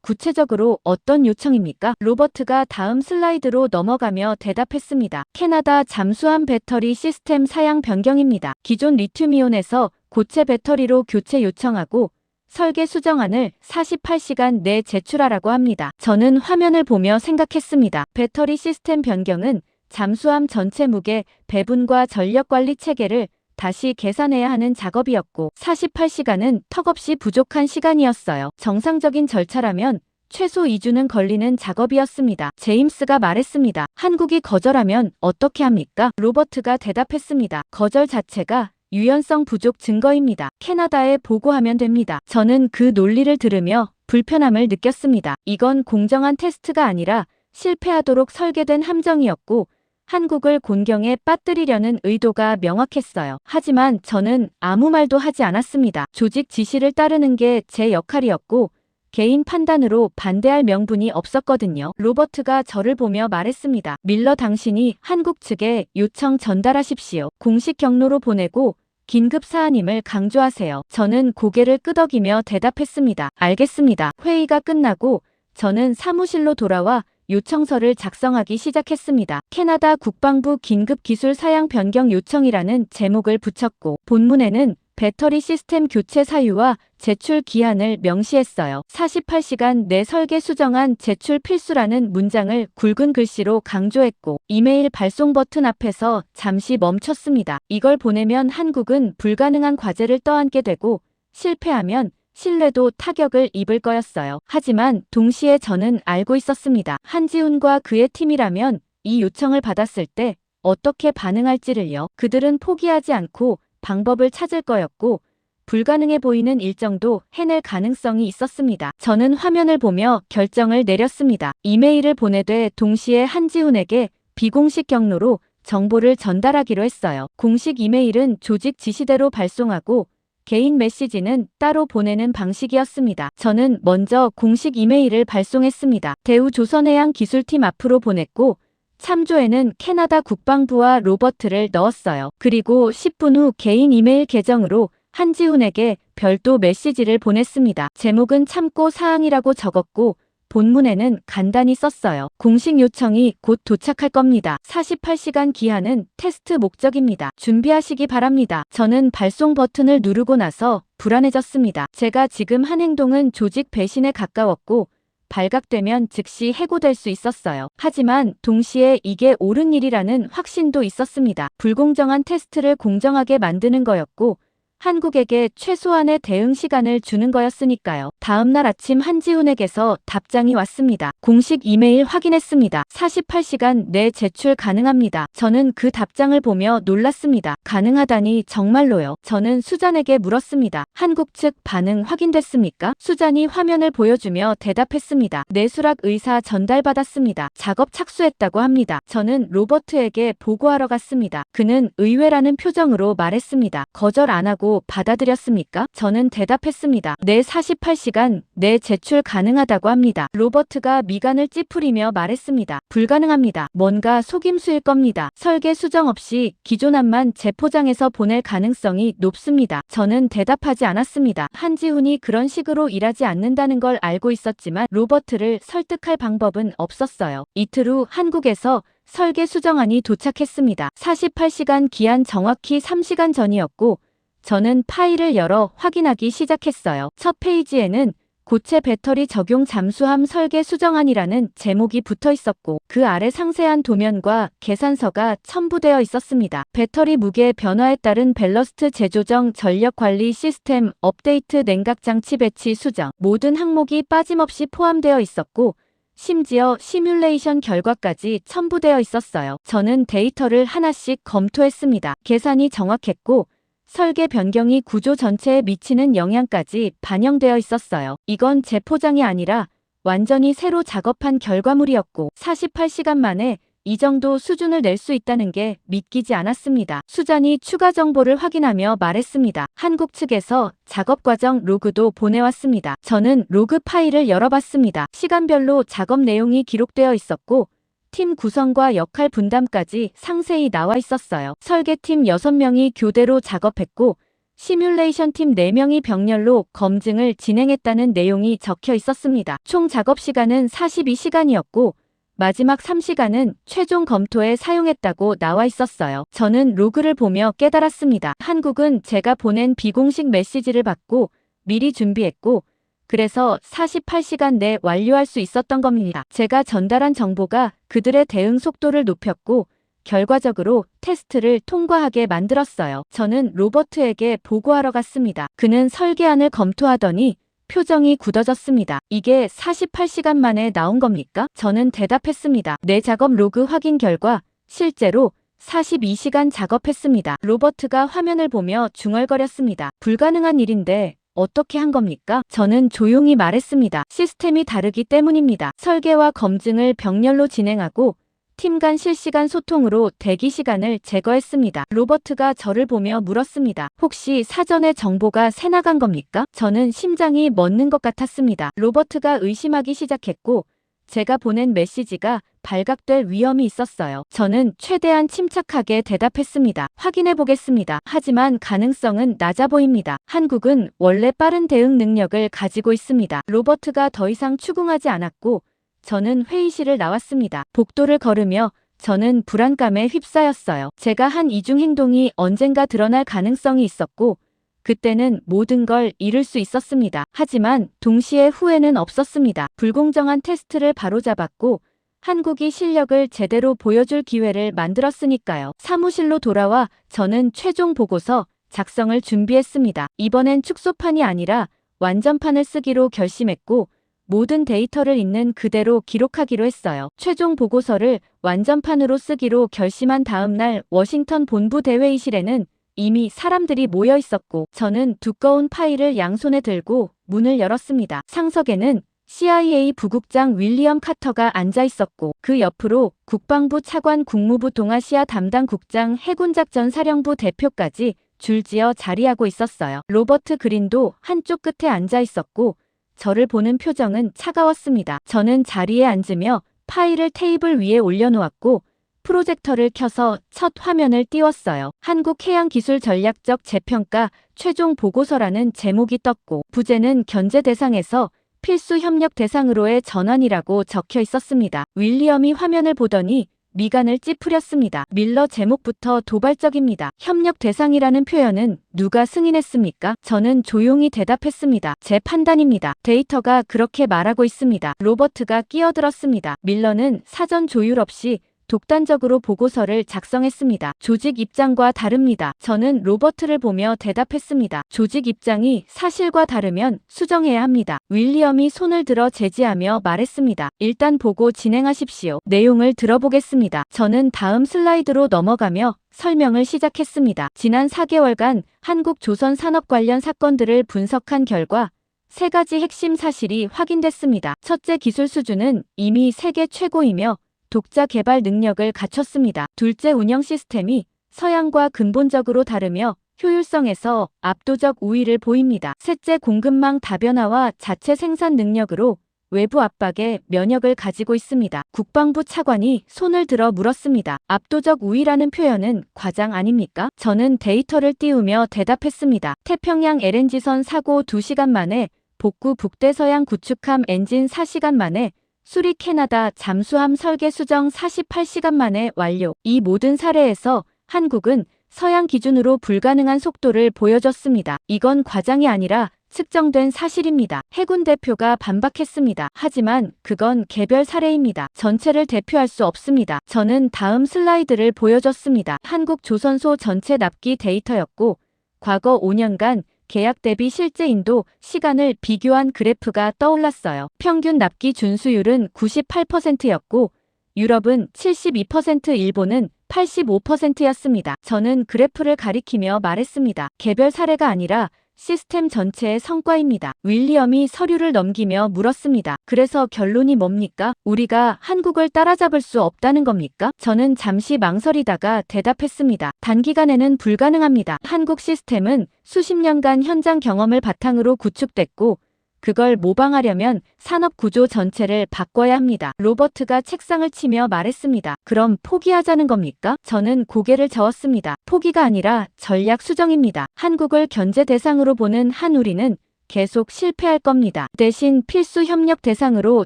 구체적으로 어떤 요청입니까? 로버트가 다음 슬라이드로 넘어가며 대답했습니다. 캐나다 잠수함 배터리 시스템 사양 변경입니다. 기존 리튬이온에서 고체 배터리로 교체 요청하고 설계 수정안을 48시간 내 제출하라고 합니다. 저는 화면을 보며 생각했습니다. 배터리 시스템 변경은 잠수함 전체 무게 배분과 전력관리 체계를 다시 계산해야 하는 작업이었고 48시간은 턱없이 부족한 시간이었어요. 정상적인 절차라면 최소 2주는 걸리는 작업이었습니다. 제임스가 말했습니다. 한국이 거절하면 어떻게 합니까? 로버트가 대답했습니다. 거절 자체가 유연성 부족 증거입니다. 캐나다에 보고하면 됩니다. 저는 그 논리를 들으며 불편함을 느꼈습니다. 이건 공정한 테스트가 아니라 실패하도록 설계된 함정이었고 한국을 곤경에 빠뜨리려는 의도가 명확했어요. 하지만 저는 아무 말도 하지 않았습니다. 조직 지시를 따르는 게 제 역할이었고 개인 판단으로 반대할 명분이 없었거든요. 로버트가 저를 보며 말했습니다. 밀러 당신이 한국 측에 요청 전달하십시오. 공식 경로로 보내고 긴급 사안임을 강조하세요. 저는 고개를 끄덕이며 대답했습니다. 알겠습니다. 회의가 끝나고 저는 사무실로 돌아와 요청서를 작성하기 시작했습니다. 캐나다 국방부 긴급 기술 사양 변경 요청이라는 제목을 붙였고 본문에는 배터리 시스템 교체 사유와 제출 기한을 명시했어요. 48시간 내 설계 수정안 제출 필수라는 문장을 굵은 글씨로 강조했고 이메일 발송 버튼 앞에서 잠시 멈췄습니다. 이걸 보내면 한국은 불가능한 과제를 떠안게 되고 실패하면 신뢰도 타격을 입을 거였어요. 하지만 동시에 저는 알고 있었습니다. 한지훈과 그의 팀이라면 이 요청을 받았을 때 어떻게 반응할지를요. 그들은 포기하지 않고 방법을 찾을 거였고 불가능해 보이는 일정도 해낼 가능성이 있었습니다. 저는 화면을 보며 결정을 내렸습니다. 이메일을 보내되 동시에 한지훈에게 비공식 경로로 정보를 전달하기로 했어요. 공식 이메일은 조직 지시대로 발송하고 개인 메시지는 따로 보내는 방식이었습니다. 저는 먼저 공식 이메일을 발송했습니다. 대우조선해양 기술팀 앞으로 보냈고 참조에는 캐나다 국방부와 로버트를 넣었어요. 그리고 10분 후 개인 이메일 계정으로 한지훈에게 별도 메시지를 보냈습니다. 제목은 참고 사항이라고 적었고 본문에는 간단히 썼어요. 공식 요청이 곧 도착할 겁니다. 48시간 기한은 테스트 목적입니다. 준비하시기 바랍니다. 저는 발송 버튼을 누르고 나서 불안해졌습니다. 제가 지금 한 행동은 조직 배신에 가까웠고 발각되면 즉시 해고될 수 있었어요. 하지만 동시에 이게 옳은 일이라는 확신도 있었습니다. 불공정한 테스트를 공정하게 만드는 거였고 한국에게 최소한의 대응 시간을 주는 거였으니까요. 다음날 아침 한지훈에게서 답장이 왔습니다. 공식 이메일 확인했습니다. 48시간 내 제출 가능합니다. 저는 그 답장을 보며 놀랐습니다. 가능하다니 정말로요. 저는 수잔에게 물었습니다. 한국 측 반응 확인됐습니까? 수잔이 화면을 보여주며 대답했습니다. 내 수락 의사 전달받았습니다. 작업 착수했다고 합니다. 저는 로버트에게 보고하러 갔습니다. 그는 의외라는 표정으로 말했습니다. 거절 안 하고 받아들였습니까? 저는 대답했습니다. 네, 48시간 내 제출 가능하다고 합니다. 로버트가 미간을 찌푸리며 말했습니다. 불가능합니다. 뭔가 속임수일 겁니다. 설계 수정 없이 기존안만 재포장해서 보낼 가능성이 높습니다. 저는 대답하지 않았습니다. 한지훈이 그런 식으로 일하지 않는다는 걸 알고 있었지만 로버트를 설득할 방법은 없었어요. 이틀 후 한국에서 설계 수정안이 도착했습니다. 48시간 기한 정확히 3시간 전이었고 저는 파일을 열어 확인하기 시작했어요. 첫 페이지에는 고체 배터리 적용 잠수함 설계 수정안이라는 제목이 붙어 있었고 그 아래 상세한 도면과 계산서가 첨부되어 있었습니다. 배터리 무게 변화에 따른 밸러스트 재조정 전력 관리 시스템 업데이트 냉각 장치 배치 수정 모든 항목이 빠짐없이 포함되어 있었고 심지어 시뮬레이션 결과까지 첨부되어 있었어요. 저는 데이터를 하나씩 검토했습니다. 계산이 정확했고 설계 변경이 구조 전체에 미치는 영향까지 반영되어 있었어요. 이건 재포장이 아니라 완전히 새로 작업한 결과물이었고 48시간 만에 이 정도 수준을 낼 수 있다는 게 믿기지 않았습니다. 수잔이 추가 정보를 확인하며 말했습니다. 한국 측에서 작업 과정 로그도 보내왔습니다. 저는 로그 파일을 열어봤습니다. 시간별로 작업 내용이 기록되어 있었고 팀 구성과 역할 분담까지 상세히 나와 있었어요. 설계팀 6명이 교대로 작업했고 시뮬레이션 팀 4명이 병렬로 검증을 진행했다는 내용이 적혀 있었습니다. 총 작업 시간은 42시간이었고 마지막 3시간은 최종 검토에 사용했다고 나와 있었어요. 저는 로그를 보며 깨달았습니다. 한국은 제가 보낸 비공식 메시지를 받고 미리 준비했고 그래서 48시간 내 완료할 수 있었던 겁니다. 제가 전달한 정보가 그들의 대응 속도를 높였고 결과적으로 테스트를 통과하게 만들었어요. 저는 로버트에게 보고하러 갔습니다. 그는 설계안을 검토하더니 표정이 굳어졌습니다. 이게 48시간 만에 나온 겁니까? 저는 대답했습니다. 내 작업 로그 확인 결과 실제로 42시간 작업했습니다. 로버트가 화면을 보며 중얼거렸습니다. 불가능한 일인데 어떻게 한 겁니까? 저는 조용히 말했습니다. 시스템이 다르기 때문입니다. 설계와 검증을 병렬로 진행하고 팀 간 실시간 소통으로 대기 시간을 제거했습니다. 로버트가 저를 보며 물었습니다. 혹시 사전에 정보가 새나간 겁니까? 저는 심장이 멎는 것 같았습니다. 로버트가 의심하기 시작했고 제가 보낸 메시지가 발각될 위험이 있었어요. 저는 최대한 침착하게 대답했습니다. 확인해 보겠습니다. 하지만 가능성은 낮아 보입니다. 한국은 원래 빠른 대응 능력을 가지고 있습니다. 로버트가 더 이상 추궁하지 않았고 저는 회의실을 나왔습니다. 복도를 걸으며 저는 불안감에 휩싸였어요. 제가 한 이중 행동이 언젠가 드러날 가능성이 있었고 그때는 모든 걸 잃을 수 있었습니다. 하지만 동시에 후회는 없었습니다. 불공정한 테스트를 바로잡았고 한국이 실력을 제대로 보여줄 기회를 만들었으니까요. 사무실로 돌아와 저는 최종 보고서 작성을 준비했습니다. 이번엔 축소판이 아니라 완전판을 쓰기로 결심했고 모든 데이터를 있는 그대로 기록하기로 했어요. 최종 보고서를 완전판으로 쓰기로 결심한 다음 날 워싱턴 본부 대회의실에는 이미 사람들이 모여 있었고 저는 두꺼운 파일을 양손에 들고 문을 열었습니다. 상석에는 CIA 부국장 윌리엄 카터가 앉아 있었고 그 옆으로 국방부 차관 국무부 동아시아 담당 국장 해군작전 사령부 대표까지 줄지어 자리하고 있었어요. 로버트 그린도 한쪽 끝에 앉아 있었고 저를 보는 표정은 차가웠습니다. 저는 자리에 앉으며 파일을 테이블 위에 올려놓았고 프로젝터를 켜서 첫 화면을 띄웠어요. 한국해양기술 전략적 재평가 최종 보고서라는 제목이 떴고 부제는 견제 대상에서 필수 협력 대상으로의 전환이라고 적혀 있었습니다. 윌리엄이 화면을 보더니 미간을 찌푸렸습니다. 밀러 제목부터 도발적입니다. 협력 대상이라는 표현은 누가 승인했습니까? 저는 조용히 대답했습니다. 제 판단입니다. 데이터가 그렇게 말하고 있습니다. 로버트가 끼어들었습니다. 밀러는 사전 조율 없이 독단적으로 보고서를 작성했습니다. 조직 입장과 다릅니다. 저는 로버트를 보며 대답했습니다. 조직 입장이 사실과 다르면 수정해야 합니다. 윌리엄이 손을 들어 제지하며 말했습니다. 일단 보고 진행하십시오. 내용을 들어보겠습니다. 저는 다음 슬라이드로 넘어가며 설명을 시작했습니다. 지난 4개월간 한국 조선 산업 관련 사건들을 분석한 결과 3가지 핵심 사실이 확인됐습니다. 첫째, 기술 수준은 이미 세계 최고이며 독자 개발 능력을 갖췄습니다. 둘째, 운영 시스템이 서양과 근본적으로 다르며 효율성에서 압도적 우위를 보입니다. 셋째, 공급망 다변화와 자체 생산 능력으로 외부 압박에 면역을 가지고 있습니다. 국방부 차관이 손을 들어 물었습니다. 압도적 우위라는 표현은 과장 아닙니까? 저는 데이터를 띄우며 대답했습니다. 태평양 LNG선 사고 2시간 만에, 복구 북대서양 구축함 엔진 4시간 만에, 수리 캐나다 잠수함 설계 수정 48시간 만에 완료. 이 모든 사례에서 한국은 서양 기준으로 불가능한 속도를 보여줬습니다. 이건 과장이 아니라 측정된 사실입니다. 해군 대표가 반박했습니다. 하지만 그건 개별 사례입니다. 전체를 대표할 수 없습니다. 저는 다음 슬라이드를 보여줬습니다. 한국 조선소 전체 납기 데이터였고 과거 5년간 계약 대비 실제 인도 시간을 비교한 그래프가 떠올랐어요. 평균 납기 준수율은 98%였고 유럽은 72%, 일본은 85%였습니다. 저는 그래프를 가리키며 말했습니다. 개별 사례가 아니라 시스템 전체의 성과입니다. 윌리엄이 서류를 넘기며 물었습니다. 그래서 결론이 뭡니까? 우리가 한국을 따라잡을 수 없다는 겁니까? 저는 잠시 망설이다가 대답했습니다. 단기간에는 불가능합니다. 한국 시스템은 수십 년간 현장 경험을 바탕으로 구축됐고 그걸 모방하려면 산업 구조 전체를 바꿔야 합니다. 로버트가 책상을 치며 말했습니다. 그럼 포기하자는 겁니까? 저는 고개를 저었습니다. 포기가 아니라 전략 수정입니다. 한국을 견제 대상으로 보는 한 우리는 계속 실패할 겁니다. 대신 필수 협력 대상으로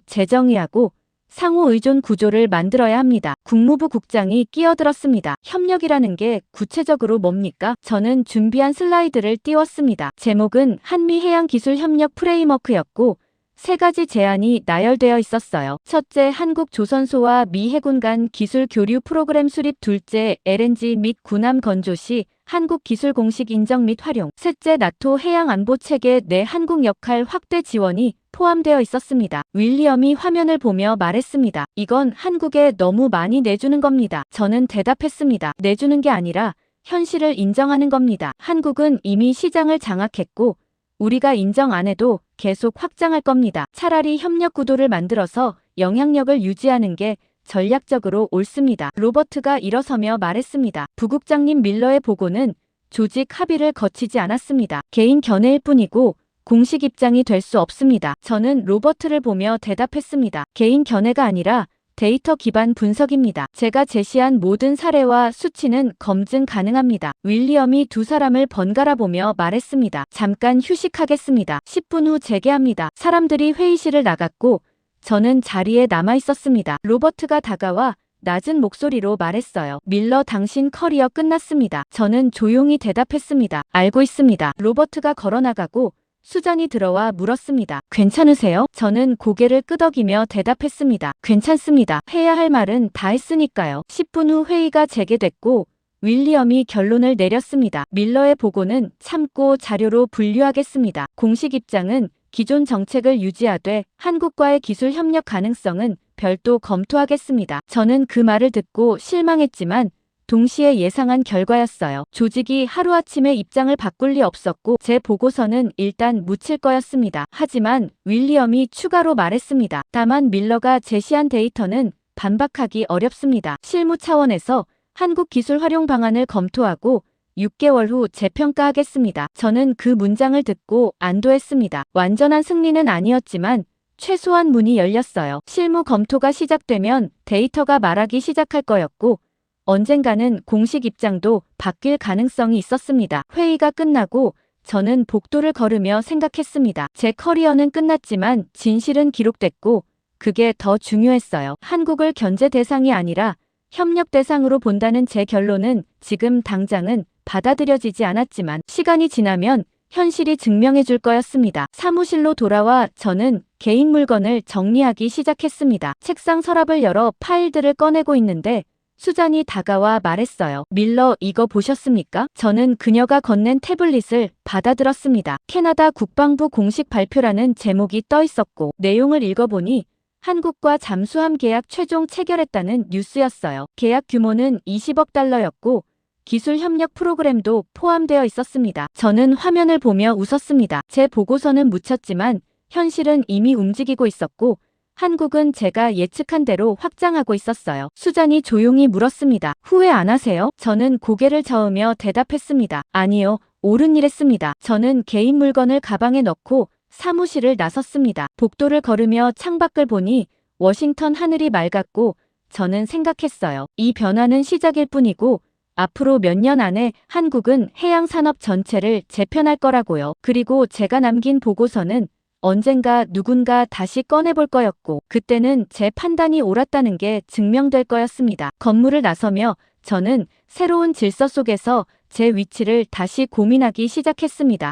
재정의하고 상호 의존 구조를 만들어야 합니다. 국무부 국장이 끼어들었습니다. 협력이라는 게 구체적으로 뭡니까? 저는 준비한 슬라이드를 띄웠습니다. 제목은 한미해양기술협력 프레임워크였고 3가지 제안이 나열되어 있었어요. 첫째, 한국 조선소와 미 해군 간 기술 교류 프로그램 수립. 둘째, LNG 및 군함 건조 시 한국 기술 공식 인정 및 활용. 셋째, 나토 해양 안보 체계 내 한국 역할 확대 지원이 포함되어 있었습니다. 윌리엄이 화면을 보며 말했습니다. 이건 한국에 너무 많이 내주는 겁니다. 저는 대답했습니다. 내주는 게 아니라 현실을 인정하는 겁니다. 한국은 이미 시장을 장악했고 우리가 인정 안 해도 계속 확장할 겁니다. 차라리 협력 구도를 만들어서 영향력을 유지하는 게 전략적으로 옳습니다. 로버트가 일어서며 말했습니다. 부국장님, 밀러의 보고는 조직 합의를 거치지 않았습니다. 개인 견해일 뿐이고 공식 입장이 될 수 없습니다. 저는 로버트를 보며 대답했습니다. 개인 견해가 아니라 데이터 기반 분석입니다. 제가 제시한 모든 사례와 수치는 검증 가능합니다. 윌리엄이 두 사람을 번갈아 보며 말했습니다. 잠깐 휴식하겠습니다. 10분 후 재개합니다. 사람들이 회의실을 나갔고 저는 자리에 남아 있었습니다. 로버트가 다가와 낮은 목소리로 말했어요. 밀러, 당신 커리어 끝났습니다. 저는 조용히 대답했습니다. 알고 있습니다. 로버트가 걸어나가고 수잔이 들어와 물었습니다. 괜찮으세요? 저는 고개를 끄덕이며 대답했습니다. 괜찮습니다. 해야 할 말은 다 했으니까요. 10분 후 회의가 재개됐고 윌리엄이 결론을 내렸습니다. 밀러의 보고는 참고 자료로 분류하겠습니다. 공식 입장은 기존 정책을 유지하되 한국과의 기술 협력 가능성은 별도 검토하겠습니다. 저는 그 말을 듣고 실망했지만 동시에 예상한 결과였어요. 조직이 하루아침에 입장을 바꿀 리 없었고 제 보고서는 일단 묻힐 거였습니다. 하지만 윌리엄이 추가로 말했습니다. 다만 밀러가 제시한 데이터는 반박하기 어렵습니다. 실무 차원에서 한국 기술 활용 방안을 검토하고 6개월 후 재평가하겠습니다. 저는 그 문장을 듣고 안도했습니다. 완전한 승리는 아니었지만 최소한 문이 열렸어요. 실무 검토가 시작되면 데이터가 말하기 시작할 거였고 언젠가는 공식 입장도 바뀔 가능성이 있었습니다. 회의가 끝나고 저는 복도를 걸으며 생각했습니다. 제 커리어는 끝났지만 진실은 기록됐고 그게 더 중요했어요. 한국을 견제 대상이 아니라 협력 대상으로 본다는 제 결론은 지금 당장은 받아들여지지 않았지만 시간이 지나면 현실이 증명해 줄 거였습니다. 사무실로 돌아와 저는 개인 물건을 정리하기 시작했습니다. 책상 서랍을 열어 파일들을 꺼내고 있는데 수잔이 다가와 말했어요. 밀러 이거 보셨습니까? 저는 그녀가 건넨 태블릿을 받아들었습니다. 캐나다 국방부 공식 발표라는 제목이 떠 있었고 내용을 읽어보니 한국과 잠수함 계약 최종 체결했다는 뉴스였어요. 계약 규모는 20억 달러였고 기술 협력 프로그램도 포함되어 있었습니다. 저는 화면을 보며 웃었습니다. 제 보고서는 묻혔지만 현실은 이미 움직이고 있었고 한국은 제가 예측한 대로 확장하고 있었어요. 수잔이 조용히 물었습니다. 후회 안 하세요? 저는 고개를 저으며 대답했습니다. 아니요, 옳은 일 했습니다. 저는 개인 물건을 가방에 넣고 사무실을 나섰습니다. 복도를 걸으며 창밖을 보니 워싱턴 하늘이 맑았고 저는 생각했어요. 이 변화는 시작일 뿐이고 앞으로 몇 년 안에 한국은 해양 산업 전체를 재편할 거라고요. 그리고 제가 남긴 보고서는 언젠가 누군가 다시 꺼내볼 거였고 그때는 제 판단이 옳았다는 게 증명될 거였습니다. 건물을 나서며 저는 새로운 질서 속에서 제 위치를 다시 고민하기 시작했습니다.